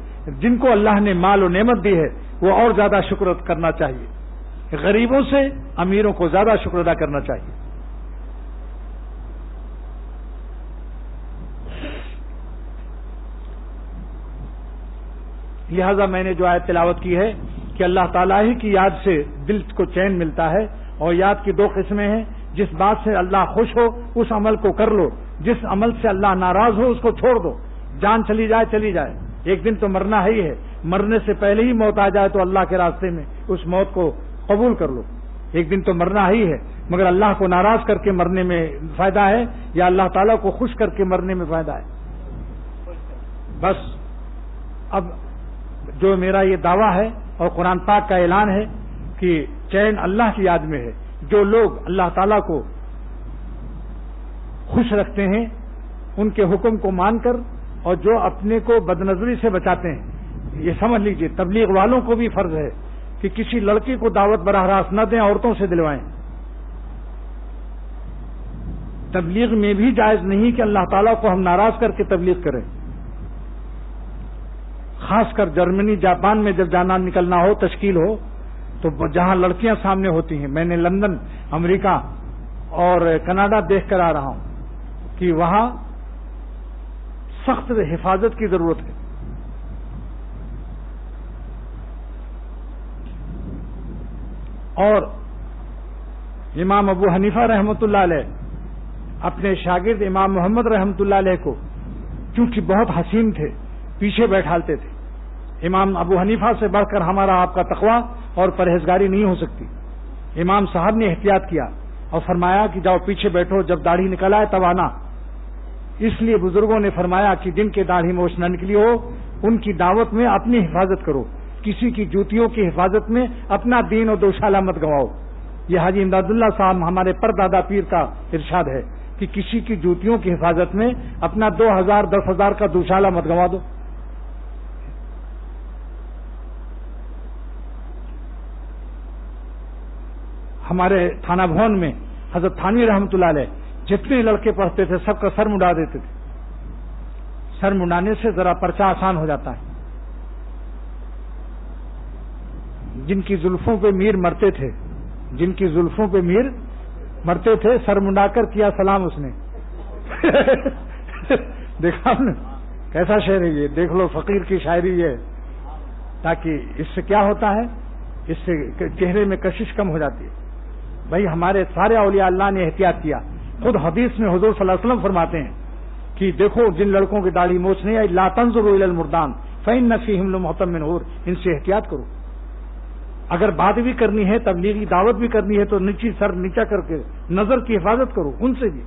جن کو اللہ نے مال و نعمت دی ہے وہ اور زیادہ شکر کرنا چاہیے، غریبوں سے امیروں کو زیادہ شکر ادا کرنا چاہیے۔ لہذا میں نے جو آیت تلاوت کی ہے کہ اللہ تعالیٰ ہی کی یاد سے دل کو چین ملتا ہے، اور یاد کی دو قسمیں ہیں، جس بات سے اللہ خوش ہو اس عمل کو کر لو، جس عمل سے اللہ ناراض ہو اس کو چھوڑ دو۔ جان چلی جائے چلی جائے، ایک دن تو مرنا ہی ہے، مرنے سے پہلے ہی موت آ جائے تو اللہ کے راستے میں اس موت کو قبول کر لو۔ ایک دن تو مرنا ہی ہے، مگر اللہ کو ناراض کر کے مرنے میں فائدہ ہے یا اللہ تعالیٰ کو خوش کر کے مرنے میں فائدہ ہے؟ بس اب جو میرا یہ دعویٰ ہے اور قرآن پاک کا اعلان ہے کہ چین اللہ کی یاد میں ہے، جو لوگ اللہ تعالیٰ کو خوش رکھتے ہیں ان کے حکم کو مان کر، اور جو اپنے کو بدنظری سے بچاتے ہیں، یہ سمجھ لیجئے تبلیغ والوں کو بھی فرض ہے کہ کسی لڑکی کو دعوت براہ راست نہ دیں، عورتوں سے دلوائیں۔ تبلیغ میں بھی جائز نہیں کہ اللہ تعالیٰ کو ہم ناراض کر کے تبلیغ کریں، خاص کر جرمنی جاپان میں جب جانا نکلنا ہو، تشکیل ہو، تو جہاں لڑکیاں سامنے ہوتی ہیں، میں نے لندن، امریکہ اور کینیڈا دیکھ کر آ رہا ہوں کہ وہاں سخت حفاظت کی ضرورت ہے۔ اور امام ابو حنیفہ رحمۃ اللہ علیہ اپنے شاگرد امام محمد رحمۃ اللہ علیہ کو چونکہ بہت حسین تھے پیچھے بیٹھالتے تھے۔ امام ابو حنیفہ سے بڑھ کر ہمارا آپ کا تقویٰ اور پرہیزگاری نہیں ہو سکتی۔ امام صاحب نے احتیاط کیا اور فرمایا کہ جاؤ پیچھے بیٹھو، جب داڑھی نکل آئے تب آنا۔ اس لیے بزرگوں نے فرمایا کہ جن کے داڑھی موچ نہ نکلی ہو ان کی دعوت میں اپنی حفاظت کرو، کسی کی جوتیوں کی حفاظت میں اپنا دین و دوشالہ مت گنواؤ۔ یہ حاجی امداد اللہ صاحب ہمارے پردادا پیر کا ارشاد ہے کہ کسی کی جوتیوں کی حفاظت میں اپنا 2000 10,000 کا دوشالہ مت گنوا دو۔ ہمارے تھانہ بھون میں حضرت تھانوی رحمۃ اللہ علیہ جتنے لڑکے پڑھتے تھے سب کا سر منڈا دیتے تھے۔ سر منڈانے سے ذرا پرچہ آسان ہو جاتا ہے۔ جن کی زلفوں پہ میر مرتے تھے، جن کی زلفوں پہ میر مرتے تھے، سر منڈا کر کیا سلام اس نے۔ دیکھا آپ نے کیسا شعر ہے یہ؟ دیکھ لو فقیر کی شاعری ہے، تاکہ اس سے کیا ہوتا ہے، اس سے چہرے میں کشش کم ہو جاتی ہے۔ بھائی ہمارے سارے اولیاء اللہ نے احتیاط کیا۔ خود حدیث میں حضور صلی اللہ علیہ وسلم فرماتے ہیں کہ دیکھو جن لڑکوں کی داڑھی موچ نہیں آئی، لا تنظروا الی المردان فإن فیہم لمحتم من حور، ان سے احتیاط کرو۔ اگر بات بھی کرنی ہے، تبلیغی دعوت بھی کرنی ہے، تو نیچی سر نیچا کر کے نظر کی حفاظت کرو ان سے بھی۔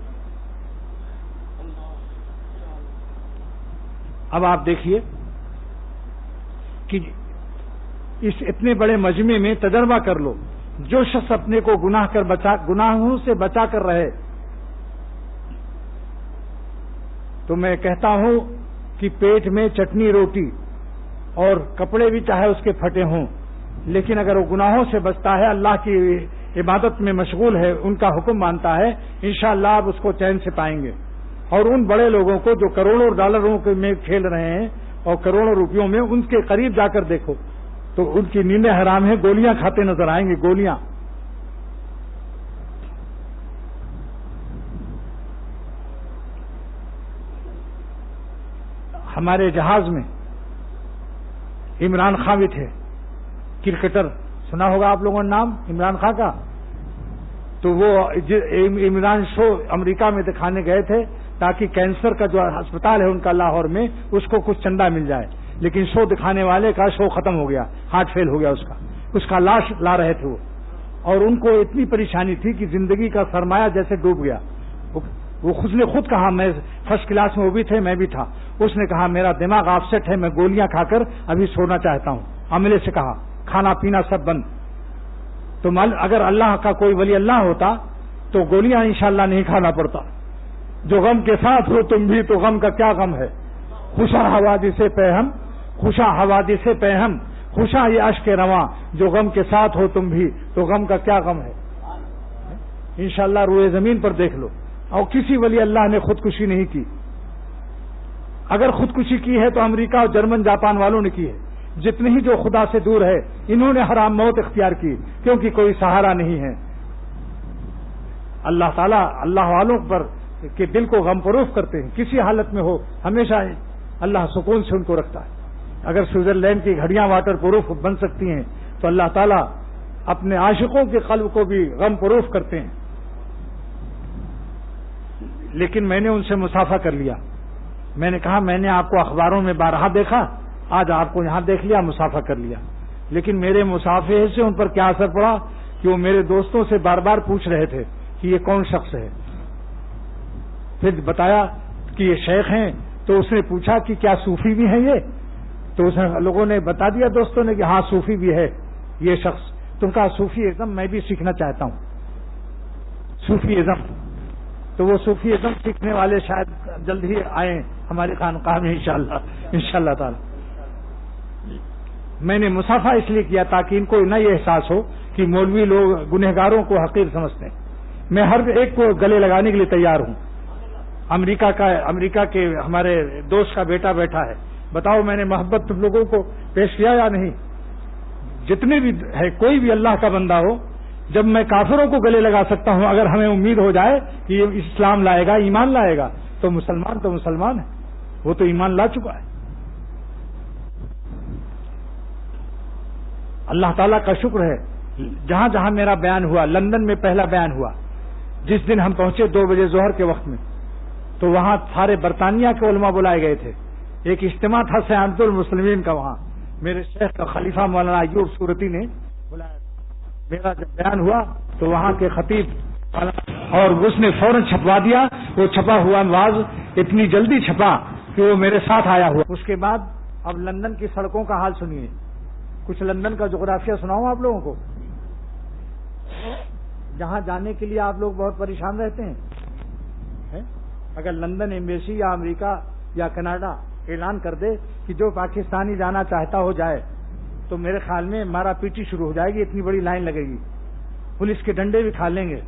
اب آپ دیکھیے کہ اس اتنے بڑے مجمع میں تجربہ کر لو، جو شخص اپنے کو گناہوں سے بچا کر رہے، تو میں کہتا ہوں کہ پیٹ میں چٹنی روٹی اور کپڑے بھی چاہے اس کے پھٹے ہوں، لیکن اگر وہ گناہوں سے بچتا ہے، اللہ کی عبادت میں مشغول ہے، ان کا حکم مانتا ہے، انشاءاللہ آپ اس کو چین سے پائیں گے۔ اور ان بڑے لوگوں کو جو کروڑوں ڈالروں میں کھیل رہے ہیں اور کروڑوں روپیوں میں، ان کے قریب جا کر دیکھو تو ان کی نیندیں حرام ہیں، گولیاں کھاتے نظر آئیں گے، گولیاں۔ ہمارے جہاز میں عمران خان بھی تھے، کرکٹر، سنا ہوگا آپ لوگوں نے نام عمران خان کا۔ تو وہ عمران شو امریکہ میں دکھانے گئے تھے تاکہ کینسر کا جو ہسپتال ہے ان کا لاہور میں، اس کو کچھ چندہ مل جائے، لیکن شو دکھانے والے کا شو ختم ہو گیا، ہارٹ فیل ہو گیا اس کا لاش لا رہے تھے وہ، اور ان کو اتنی پریشانی تھی کہ زندگی کا سرمایہ جیسے ڈوب گیا۔ وہ نے خود کہا، میں فرسٹ کلاس میں وہ بھی تھے، میں بھی تھا، اس نے کہا میرا دماغ آفسیٹ ہے، میں گولیاں کھا کر ابھی سونا چاہتا ہوں۔ عملے سے کہا کھانا پینا سب بند۔ تو اگر اللہ کا کوئی ولی اللہ ہوتا تو گولیاں انشاءاللہ نہیں کھانا پڑتا۔ جو غم کے ساتھ ہو تم بھی تو غم کا کیا غم ہے، خوشا حوادث پیہم، خوشا حوادث پیہم، خوشا یہ اشک رواں، جو غم کے ساتھ ہو تم بھی تو غم کا کیا غم ہے۔ انشاءاللہ روئے زمین پر دیکھ لو، اور کسی ولی اللہ نے خودکشی نہیں کی۔ اگر خودکشی کی ہے تو امریکہ اور جرمن جاپان والوں نے کی ہے۔ جتنے ہی جو خدا سے دور ہے انہوں نے حرام موت اختیار کی، کیونکہ کوئی سہارا نہیں ہے۔ اللہ تعالیٰ اللہ والوں پر کے دل کو غم فروخت کرتے ہیں، کسی حالت میں ہو ہمیشہ اللہ سکون سے ان کو رکھتا ہے۔ اگر سوئٹزرلینڈ کی گھڑیاں واٹر پروف بن سکتی ہیں تو اللہ تعالیٰ اپنے عاشقوں کے قلب کو بھی غم فروخت کرتے ہیں۔ لیکن میں نے ان سے مسافہ کر لیا، میں نے کہا میں نے آپ کو اخباروں میں بارہا دیکھا، آج آپ کو یہاں دیکھ لیا، مسافہ کر لیا۔ لیکن میرے مسافے سے ان پر کیا اثر پڑا کہ وہ میرے دوستوں سے بار بار پوچھ رہے تھے کہ یہ کون شخص ہے۔ پھر بتایا کہ یہ شیخ ہیں، تو اس نے پوچھا کہ کیا صوفی بھی ہیں یہ؟ تو اس لوگوں نے بتا دیا دوستوں نے کہ ہاں صوفی بھی ہے یہ شخص۔ تو کہا صوفی ازم میں بھی سیکھنا چاہتا ہوں، صوفی ازم۔ تو وہ صوفی ازم سیکھنے والے شاید جلد ہی آئیں ہمارے خانقاہ میں انشاءاللہ تعالی۔ میں نے مسافہ اس لیے کیا تاکہ ان کو نہ یہ احساس ہو کہ مولوی لوگ گنہگاروں کو حقیر سمجھتے ہیں۔ میں ہر ایک کو گلے لگانے کے لیے تیار ہوں۔ امریکہ کے ہمارے دوست کا بیٹا بیٹھا ہے، بتاؤ میں نے محبت تم لوگوں کو پیش کیا یا نہیں؟ جتنے بھی ہے، کوئی بھی اللہ کا بندہ ہو، جب میں کافروں کو گلے لگا سکتا ہوں، اگر ہمیں امید ہو جائے کہ یہ اسلام لائے گا، ایمان لائے گا، تو مسلمان ہے، وہ تو ایمان لا چکا ہے۔ اللہ تعالیٰ کا شکر ہے، جہاں جہاں میرا بیان ہوا، لندن میں پہلا بیان ہوا جس دن ہم پہنچے 2 بجے ظہر کے وقت میں، تو وہاں سارے برطانیہ کے علماء بلائے گئے تھے۔ ایک اجتماع تھا سیادت المسلمین کا، وہاں میرے شیخ کا خلیفہ مولانا ایوب صورتی نے بلایا۔ میرا جب بیان ہوا تو وہاں کے خطیب اور اس نے فوراً چھپوا دیا. وہ چھپا ہوا نواز اتنی جلدی چھپا کہ وہ میرے ساتھ آیا ہوا. اس کے بعد اب لندن کی سڑکوں کا حال سنیے. کچھ لندن کا جغرافیہ سناؤں آپ لوگوں کو. جہاں جانے کے لیے آپ لوگ بہت پریشان رہتے ہیں. اگر لندن ایمبیسی یا امریکہ یا کینیڈا اعلان کر دے کہ جو پاکستانی جانا چاہتا ہو جائے تو میرے خیال میں مارا پیٹی شروع ہو جائے گی. اتنی بڑی لائن لگے گی. پولیس کے ڈنڈے بھی کھا لیں گے.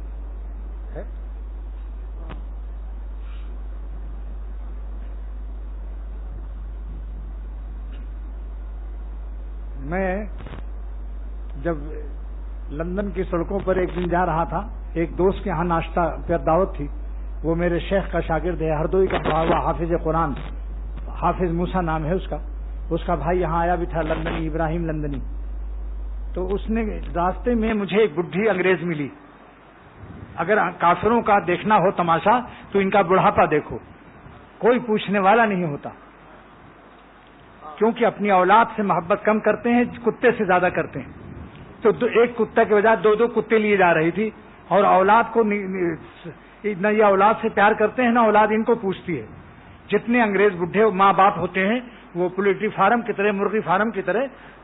میں جب لندن کی سڑکوں پر ایک دن جا رہا تھا, ایک دوست کے ہاں ناشتہ پہ دعوت تھی. وہ میرے شیخ کا شاگرد ہے, ہردوئی کا پڑھا ہوا حافظ قرآن, حافظ موسیٰ نام ہے اس کا بھائی یہاں آیا بھی تھا, لندنی, ابراہیم لندنی. تو اس نے راستے میں مجھے ایک بڈھی انگریز ملی. اگر کافروں کا دیکھنا ہو تماشا تو ان کا بڑھاپا دیکھو, کوئی پوچھنے والا نہیں ہوتا, کیونکہ اپنی اولاد سے محبت کم کرتے ہیں, کتے سے زیادہ کرتے ہیں. تو ایک کتا کے بجائے دو کتے لیے جا رہی تھی, اور اولاد کو نہ یہ اولاد سے پیار کرتے ہیں نہ اولاد ان کو پوچھتی ہے. جتنے انگریز بڈھے ماں باپ ہوتے ہیں وہ پولیٹری فارم کی طرح, مرغی فارم کی طرح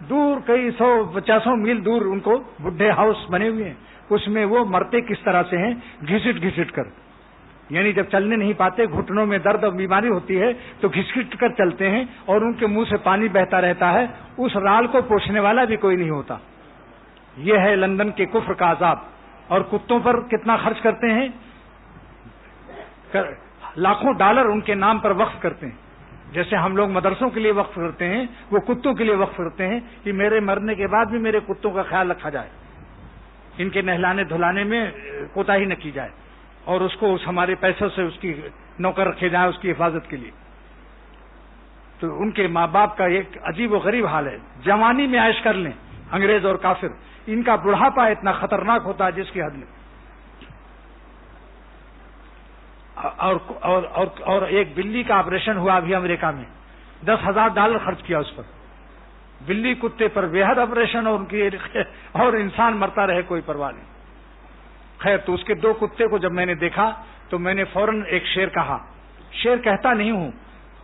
دور کئی 100-50 میل دور ان کو بڈھے ہاؤس بنے ہوئے ہیں. اس میں وہ مرتے کس طرح سے ہیں, گھسٹ کر. یعنی جب چلنے نہیں پاتے, گھٹنوں میں درد اور بیماری ہوتی ہے تو گھسٹ کر چلتے ہیں, اور ان کے منہ سے پانی بہتا رہتا ہے. اس رال کو پوچھنے والا بھی کوئی نہیں ہوتا. یہ ہے لندن کے کفر کا عذاب. اور کتوں پر کتنا خرچ کرتے ہیں, لاکھوں ڈالر ان کے نام پر وقف کرتے ہیں. جیسے ہم لوگ مدرسوں کے لیے وقف کرتے ہیں, وہ کتوں کے لیے وقف کرتے ہیں کہ میرے مرنے کے بعد بھی میرے کتوں کا خیال رکھا جائے, ان کے نہلانے دھلانے میں کوتاہی نہ کی جائے, اور اس کو ہمارے پیسوں سے اس کی نوکر رکھے جائیں اس کی حفاظت کے لیے. تو ان کے ماں باپ کا ایک عجیب و غریب حال ہے. جوانی میں عائش کر لیں انگریز اور کافر, ان کا بڑھاپا اتنا خطرناک ہوتا ہے جس کی حد میں. اور ایک بلی کا آپریشن ہوا ابھی امریکہ میں, $10,000 خرچ کیا اس پر. بلی کتے پر بے حد آپریشن, اور انسان مرتا رہے کوئی پرواہ نہیں. خیر, تو اس کے 2 کتے کو جب میں نے دیکھا تو میں نے فوراً ایک شعر کہا. شعر کہتا نہیں ہوں,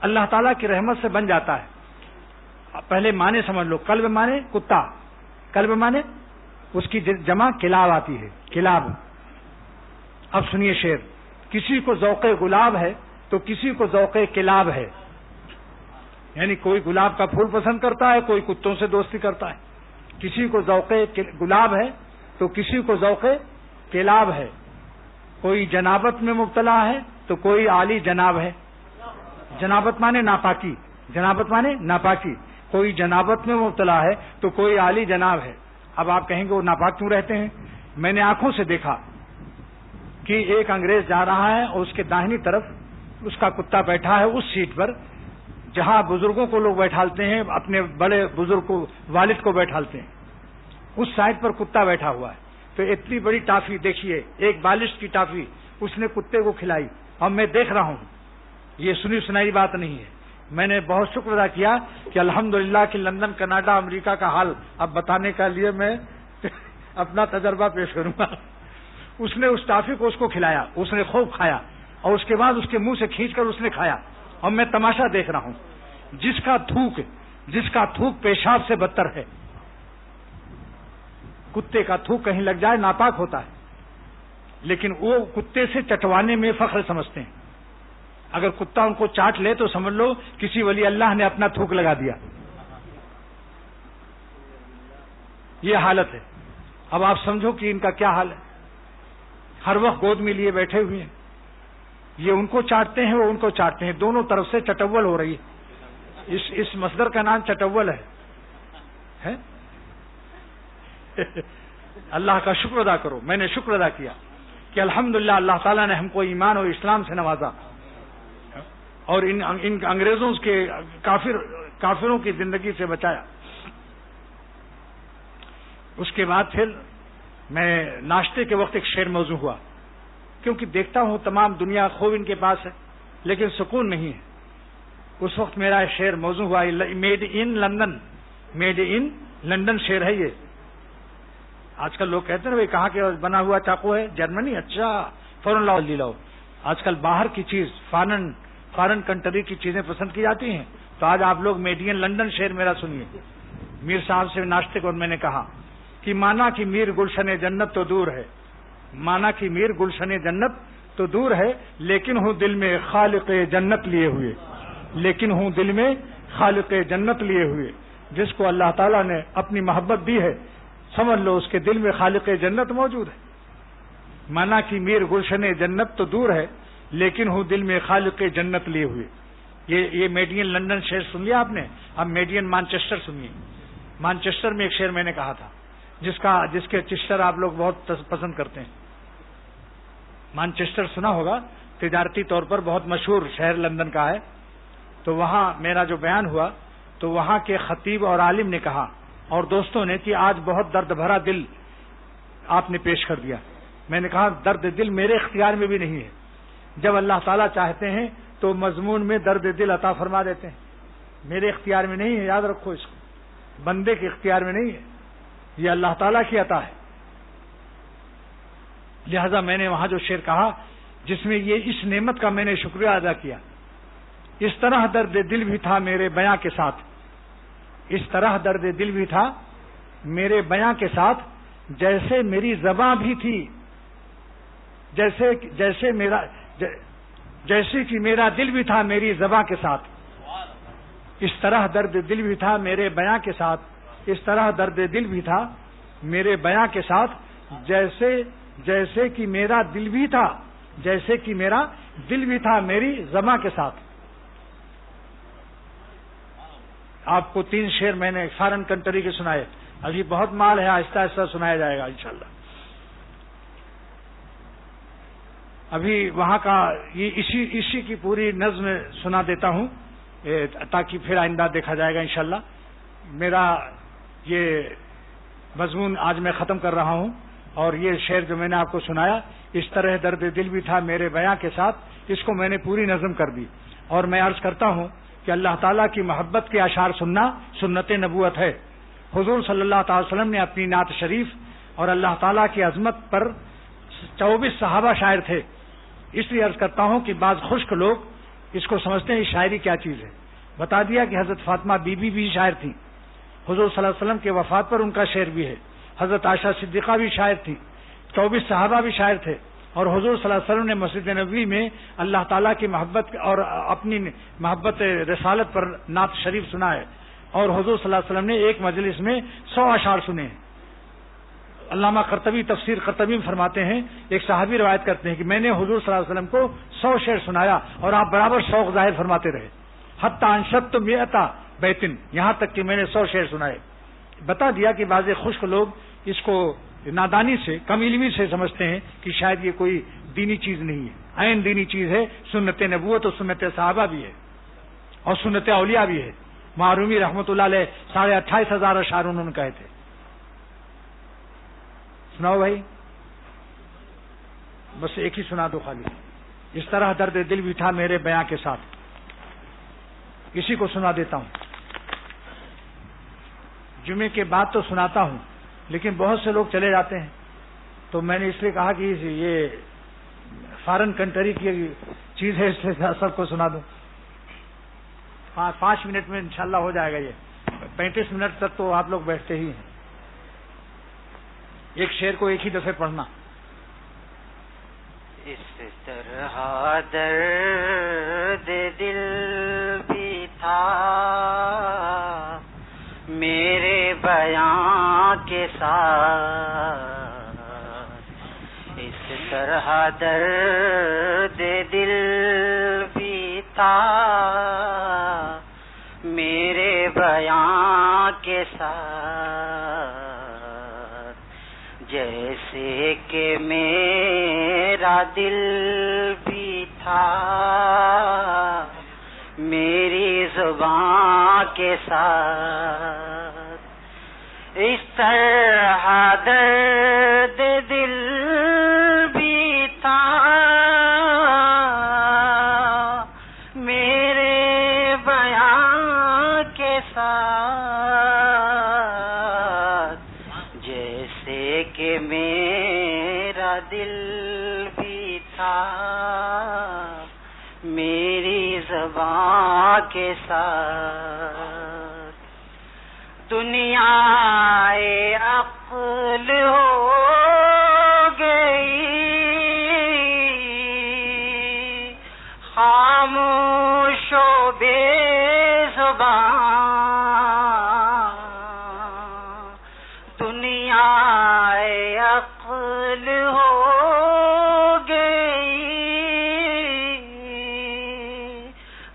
اللہ تعالیٰ کی رحمت سے بن جاتا ہے. پہلے معنی سمجھ لو. قلب مانے کتا, قلب مانے اس کی جمع کلاب آتی ہے, کلاب. اب سنیے شعر. کسی کو ذوق گلاب ہے تو کسی کو ذوق کلاب ہے. یعنی کوئی گلاب کا پھول پسند کرتا ہے, کوئی کتوں سے دوستی کرتا ہے. کسی کو ذوق گلاب ہے تو کسی کو ذوق کلاب ہے. کوئی جنابت میں مبتلا ہے تو کوئی عالی جناب ہے. جنابت مانے ناپاکی, جنابت مانے ناپاکی. کوئی جنابت میں مبتلا ہے تو کوئی عالی جناب ہے. اب آپ کہیں گے وہ ناپاک کیوں رہتے ہیں؟ میں نے آنکھوں سے دیکھا کہ ایک انگریز جا رہا ہے اور اس کے داہنی طرف اس کا کتا بیٹھا ہے اس سیٹ پر جہاں بزرگوں کو لوگ بیٹھالتے ہیں, اپنے بڑے بزرگ کو, والد کو بیٹھالتے ہیں. اس سائڈ پر کتا بیٹھا ہوا ہے. تو اتنی بڑی ٹافی دیکھیے, ایک بالش کی ٹافی اس نے کتے کو کھلائی, اور میں دیکھ رہا ہوں. یہ سنی سنائی بات نہیں ہے. میں نے بہت شکر ادا کیا کہ الحمدللہ کہ لندن, کینیڈا, امریکہ کا حال اب بتانے کے لیے میں اپنا تجربہ پیش کروں گا. اس نے اس ٹافی کو اس کو کھلایا, اس نے خوب کھایا, اور اس کے بعد اس کے منہ سے کھینچ کر اس نے کھایا. اور میں تماشا دیکھ رہا ہوں. جس کا تھوک پیشاب سے بدتر ہے. کتے کا تھوک کہیں لگ جائے ناپاک ہوتا ہے, لیکن وہ کتے سے چٹوانے میں فخر سمجھتے ہیں. اگر کتا ان کو چاٹ لے تو سمجھ لو کسی ولی اللہ نے اپنا تھوک لگا دیا. یہ حالت ہے. اب آپ سمجھو کہ ان کا کیا حال ہے. ہر وقت گود میں لیے بیٹھے ہوئے ہیں. یہ ان کو چاٹتے ہیں, وہ ان کو چاٹتے ہیں. دونوں طرف سے چٹول ہو رہی ہے. اس مصدر کا نام چٹول ہے. اللہ کا شکر ادا کرو. میں نے شکر ادا کیا کہ الحمدللہ اللہ تعالیٰ نے ہم کو ایمان اور اسلام سے نوازا, اور ان انگریزوں کے کافروں کی زندگی سے بچایا. اس کے بعد پھر میں ناشتے کے وقت ایک شعر موضوع ہوا, کیونکہ دیکھتا ہوں تمام دنیا خوب ان کے پاس ہے لیکن سکون نہیں ہے. اس وقت میرا شعر موضوع ہوا, made in London, made in London شعر ہے یہ. آج کل لوگ کہتے ہیں بھائی کہاں کے بنا ہوا چاقو ہے؟ جرمنی، اچھا فوراً لاؤ جلدی لاؤ. آج کل باہر کی چیز فارن کنٹری کی چیزیں پسند کی جاتی ہیں. تو آج آپ لوگ میڈین لنڈن شعر میرا سنیے. میر صاحب سے ناشتے کو میں نے کہا کہ مانا کہ میر گلشن جنت تو دور ہے، مانا کہ میر گلشن جنت تو دور ہے، لیکن ہوں دل میں خالق جنت لیے ہوئے، لیکن ہوں دل میں خالق جنت لیے ہوئے. جس کو اللہ تعالیٰ نے اپنی محبت دی ہے سمجھ لو اس کے دل میں خالق جنت موجود ہے. مانا کہ میر گلشن جنت تو دور ہے، لیکن ہوں دل میں خالق جنت لیے ہوئے. یہ میڈین لنڈن شعر سن لیا آپ نے. اب میڈین مانچسٹر سنیے. مانچسٹر میں ایک شعر میں نے کہا تھا جس کے چسٹر آپ لوگ بہت پسند کرتے ہیں. مانچسٹر سنا ہوگا، تجارتی طور پر بہت مشہور شہر لندن کا ہے. تو وہاں میرا جو بیان ہوا تو وہاں کے خطیب اور عالم نے کہا اور دوستوں نے کہ آج بہت درد بھرا دل آپ نے پیش کر دیا. میں نے کہا درد دل میرے اختیار میں بھی نہیں ہے. جب اللہ تعالیٰ چاہتے ہیں تو مضمون میں درد دل عطا فرما دیتے ہیں. میرے اختیار میں نہیں ہے، یاد رکھو اس کو. بندے کے اختیار میں نہیں ہے، یہ اللہ تعالیٰ کی عطا ہے. لہذا میں نے وہاں جو شعر کہا جس میں یہ اس نعمت کا میں نے شکریہ ادا کیا. اس طرح درد دل بھی تھا میرے بیاں کے ساتھ، اس طرح درد دل بھی تھا میرے بیاں کے ساتھ، جیسے میری زباں بھی تھی، جیسے کہ میرا دل بھی تھا میری زباں کے ساتھ. اس طرح درد دل بھی تھا میرے بیاں کے ساتھ، اس طرح درد دل بھی تھا میرے بیاں کے ساتھ، جیسے کہ میرا دل بھی تھا، جیسے کہ میرا دل بھی تھا میری زباں کے ساتھ. آپ کو 3 شعر میں نے فارن کنٹری کے سنائے. ابھی بہت مال ہے، آہستہ آہستہ سنایا جائے گا انشاءاللہ. ابھی وہاں کا یہ اسی کی پوری نظم سنا دیتا ہوں تاکہ پھر آئندہ دیکھا جائے گا انشاءاللہ. میرا یہ مضمون آج میں ختم کر رہا ہوں اور یہ شعر جو میں نے آپ کو سنایا اس طرح درد دل بھی تھا میرے بیاں کے ساتھ، اس کو میں نے پوری نظم کر دی. اور میں عرض کرتا ہوں کہ اللہ تعالیٰ کی محبت کے اشعار سننا سنت نبوت ہے. حضور صلی اللہ تعالی وسلم نے اپنی نعت شریف اور اللہ تعالیٰ کی عظمت پر 24 صحابہ شاعر تھے. اس لیے عرض کرتا ہوں کہ بعض خشک لوگ اس کو سمجھتے ہیں شاعری کیا چیز ہے. بتا دیا کہ حضرت فاطمہ بی بی بھی شاعر تھی. حضور صلی اللہ علیہ وسلم کے وفات پر ان کا شعر بھی ہے. حضرت عائشہ صدیقہ بھی شاعر تھی. 24 صحابہ بھی شاعر تھے. اور حضور صلی اللہ علیہ وسلم نے مسجد نبوی میں اللہ تعالیٰ کی محبت اور اپنی محبت رسالت پر نعت شریف سنا ہے. اور حضور صلی اللہ علیہ وسلم نے ایک مجلس میں 100 اشعار سنے ہیں. علامہ قرطبی تفسیر قرطبی میں فرماتے ہیں، ایک صحابی روایت کرتے ہیں کہ میں نے حضور صلی اللہ علیہ وسلم کو 100 شعر سنایا اور آپ برابر شوق ظاہر فرماتے رہے. حتی انشدت مئتا بیتن، یہاں تک کہ میں نے 100 شعر سنائے. بتا دیا کہ بعض خشک لوگ اس کو نادانی سے، کم علمی سے سمجھتے ہیں کہ شاید یہ کوئی دینی چیز نہیں ہے. عین دینی چیز ہے. سنت نبوت اور سنت صحابہ بھی ہے اور سنت اولیاء بھی ہے. معرومی رحمۃ اللہ علیہ 28,500 اشعار انہوں نے کہے تھے. سناؤ بھائی، بس ایک ہی سنا دو خالی. اس طرح درد دل بھی تھا میرے بیاں کے ساتھ. اسی کو سنا دیتا ہوں. جمعے کے بعد تو سناتا ہوں لیکن بہت سے لوگ چلے جاتے ہیں تو میں نے اس لیے کہا کہ یہ فارن کنٹری کی چیز ہے اس لیے سب کو سنا دوں. 5 منٹ میں انشاءاللہ ہو جائے گا. یہ 35 منٹ تک تو آپ لوگ بیٹھتے ہی ہیں. ایک شعر کو ایک ہی دفعہ پڑھنا. اس طرح درد دل بھی تھا میرے بیاں کے ساتھ، اس طرح درد دل بھی تھا میرے بیاں کے ساتھ، جیسے کہ میرا دل بھی تھا میری زبان کے ساتھ. اس طرح درد دل بھی تھا میرے بیان کے ساتھ، جیسے کہ ساتھ، میری زبان کے ساتھ، دنیا عقل ہو گئی خاموش و بے زبان، دنیا عقل ہو گئی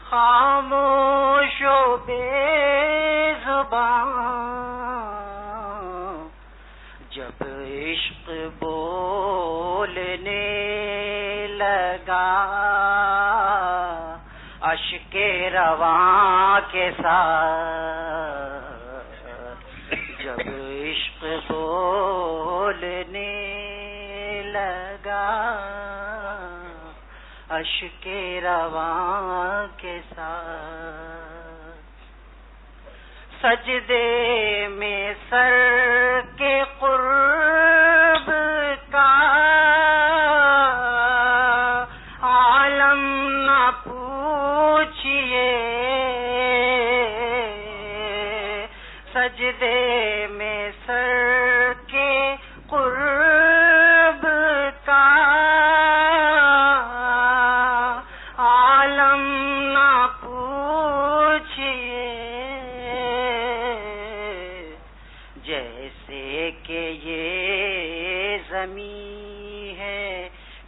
خاموش و بے زبان، جب عشق بولنے لگا اشک رواں کے ساتھ، جب عشق بولنے لگا اشک رواں کے ساتھ، سجدے میں سر کے قرب کا عالم نہ پوچھئے، سجدے میں سر کے قرب کا عالم نہ پوچھئے، جیسے کہ یہ زمین ہے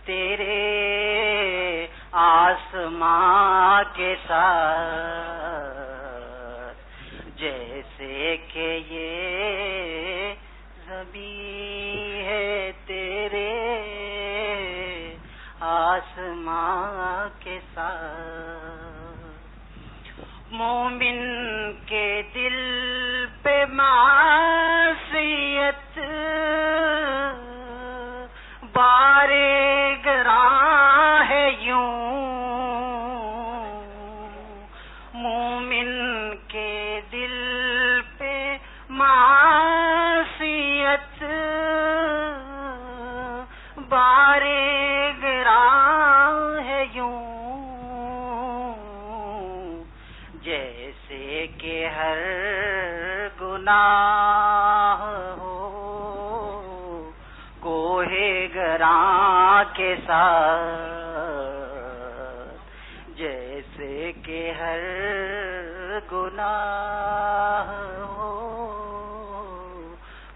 تیرے آسماں کے ساتھ، جیسے کہ یہ زمین ہے تیرے آسماں کے ساتھ، مومن کے دل پہ معصیت بارے گراں ہے یوں، مومن کے دل پہ معصیت بارے گراں ہے یوں، جیسے کہ ہر گناہ ہو کوہ گراں کے ساتھ، جیسے کہ ہر گناہ ہو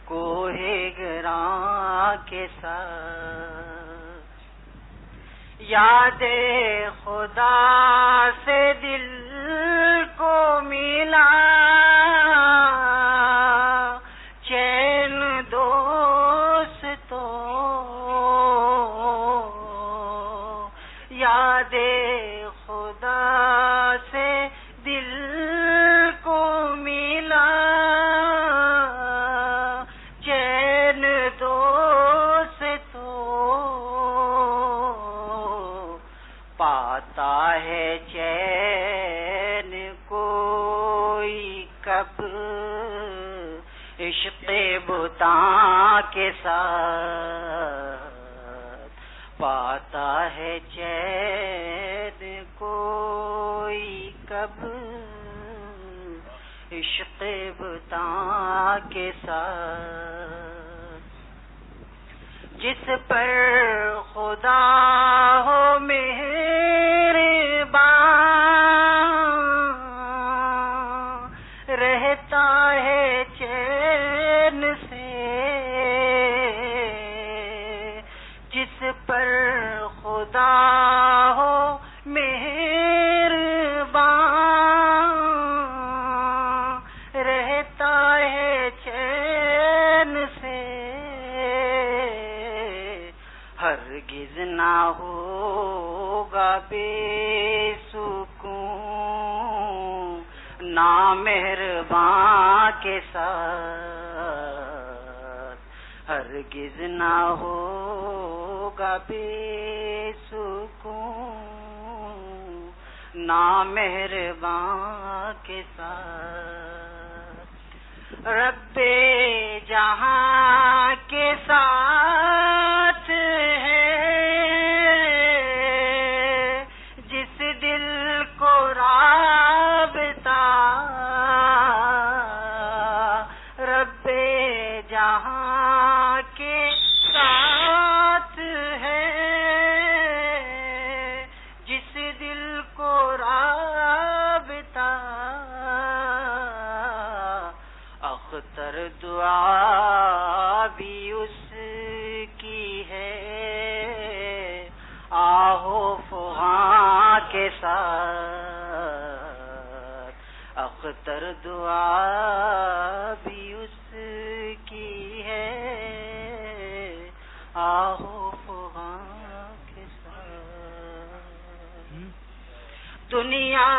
کوہ گراں کے ساتھ، یاد خدا سے دل کو ملا چین دوستو، یاد خدا سے دل کو ملا چین دوستو، پاتا ہے چین کوئی کب عشق بتاں کے ساتھ، پاتا ہے چین کوئی کب عشق بتاں کے ساتھ، جس پر خدا ہو مہربان رہتا ہے چین سے، جس پر خدا ہو مہربان رہتا ہے چین سے، ہرگز نہ ہوگا بے سکون نامہربان کے ساتھ، ہرگز نہ ہوگا بے سکون نامہربان کے ساتھ، رب جہاں کے ساتھ ہے ساتھ، اختر دعا بھی اس کی ہے، آہو فغاں کے ساتھ، دنیا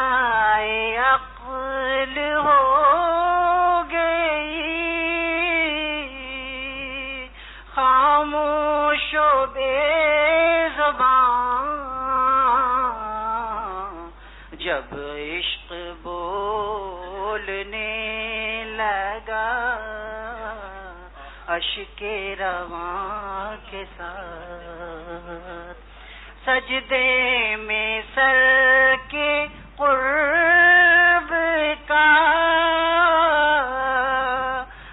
عقل ہو گئی خاموش و بے زبان، جب عشق بولنے لگا اشک رواں کے ساتھ، سجدے میں سر کے قرب کا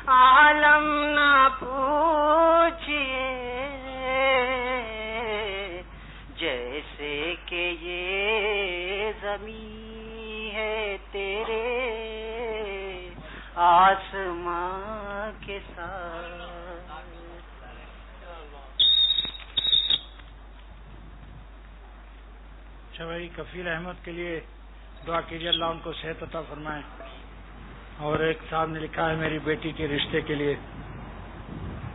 عالم نہ پوچھئے، جیسے کہ یہ زمین ہے تیرے آسماں کے ساتھ۔ اچھا بھائی، کفیل احمد کے لیے دعا کیجیے، اللہ ان کو صحت عطا فرمائے۔ اور ایک صاحب نے لکھا ہے میری بیٹی کے رشتے کے لیے،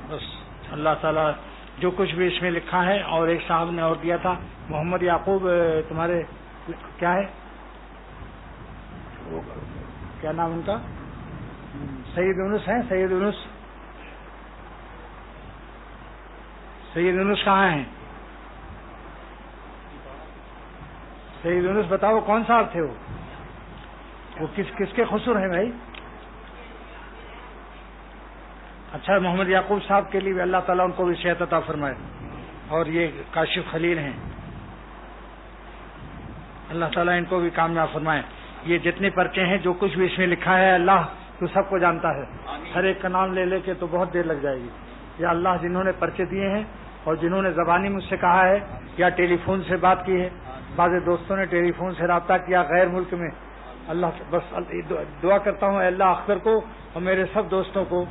بس اللہ تعالیٰ جو کچھ بھی اس میں لکھا ہے۔ اور ایک صاحب نے اور دیا تھا محمد یعقوب، تمہارے کیا ہے، کیا نام ان کا؟ سید یونس ہیں، سید یونس، سید یونس کہاں ہیں؟ سید یونس بتاؤ کون صاحب تھے وہ کس کے خسر ہیں بھائی؟ اچھا، محمد یعقوب صاحب کے لیے بھی اللہ تعالیٰ ان کو بھی صحت عطا فرمائے۔ اور یہ کاشف خلیل ہیں، اللہ تعالیٰ ان کو بھی کامیاب فرمائے۔ یہ جتنے پرچے ہیں، جو کچھ بھی اس میں لکھا ہے، اللہ تو سب کو جانتا ہے، ہر ایک کا نام لے لے کے تو بہت دیر لگ جائے گی۔ یا اللہ جنہوں نے پرچے دیے ہیں اور جنہوں نے زبانی مجھ سے کہا ہے یا ٹیلی فون سے بات کی ہے، بعض دوستوں نے ٹیلی فون سے رابطہ کیا غیر ملک میں، اللہ بس دعا کرتا ہوں اے اللہ اختر کو اور میرے سب دوستوں کو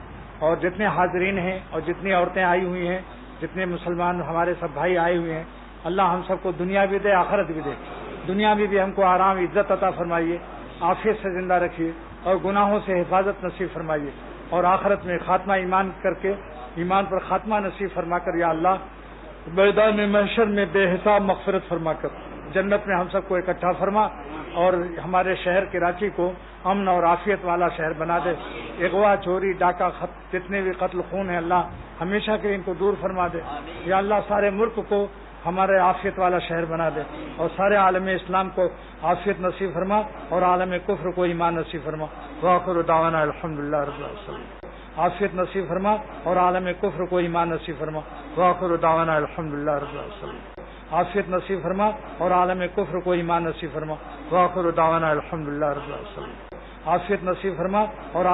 اور جتنے حاضرین ہیں اور جتنی عورتیں آئی ہوئی ہیں، جتنے مسلمان ہمارے سب بھائی آئے ہوئے ہیں، اللہ ہم سب کو دنیا بھی دے آخرت بھی دے۔ دنیا میں بھی ہم کو آرام عزت عطا فرمائیے، عافیت سے زندہ رکھیے اور گناہوں سے حفاظت نصیب فرمائیے، اور آخرت میں خاتمہ ایمان کر کے ایمان پر خاتمہ نصیب فرما کر یا اللہ میدان محشر میں بے حساب مغفرت فرما کر جنت میں ہم سب کو اکٹھا فرما، اور ہمارے شہر کراچی کو امن اور عافیت والا شہر بنا دے۔ اغوا، چوری، ڈاکہ، جتنے بھی قتل خون ہیں اللہ ہمیشہ کے ان کو دور فرما دے یا اللہ، سارے ملک کو ہمارے عافیت والا شہر بنا دے، اور سارے عالم اسلام کو عافیت نصیب فرما اور عالم کفر کو ایمان نصیب فرما۔ وآخر دعوانا الحمدللہ رب العالمین۔ عافیت نصیب فرما اور عالم کفر کو ایمان نصیب فرما۔ وآخر دعوانا الحمدللہ رب العالمین۔ عافیت نصیب فرما اور عالم کفر کو ایمان نصیب فرما۔ وآخر دعوانا الحمدللہ رب العالمین۔ عافیت نصیب فرما اور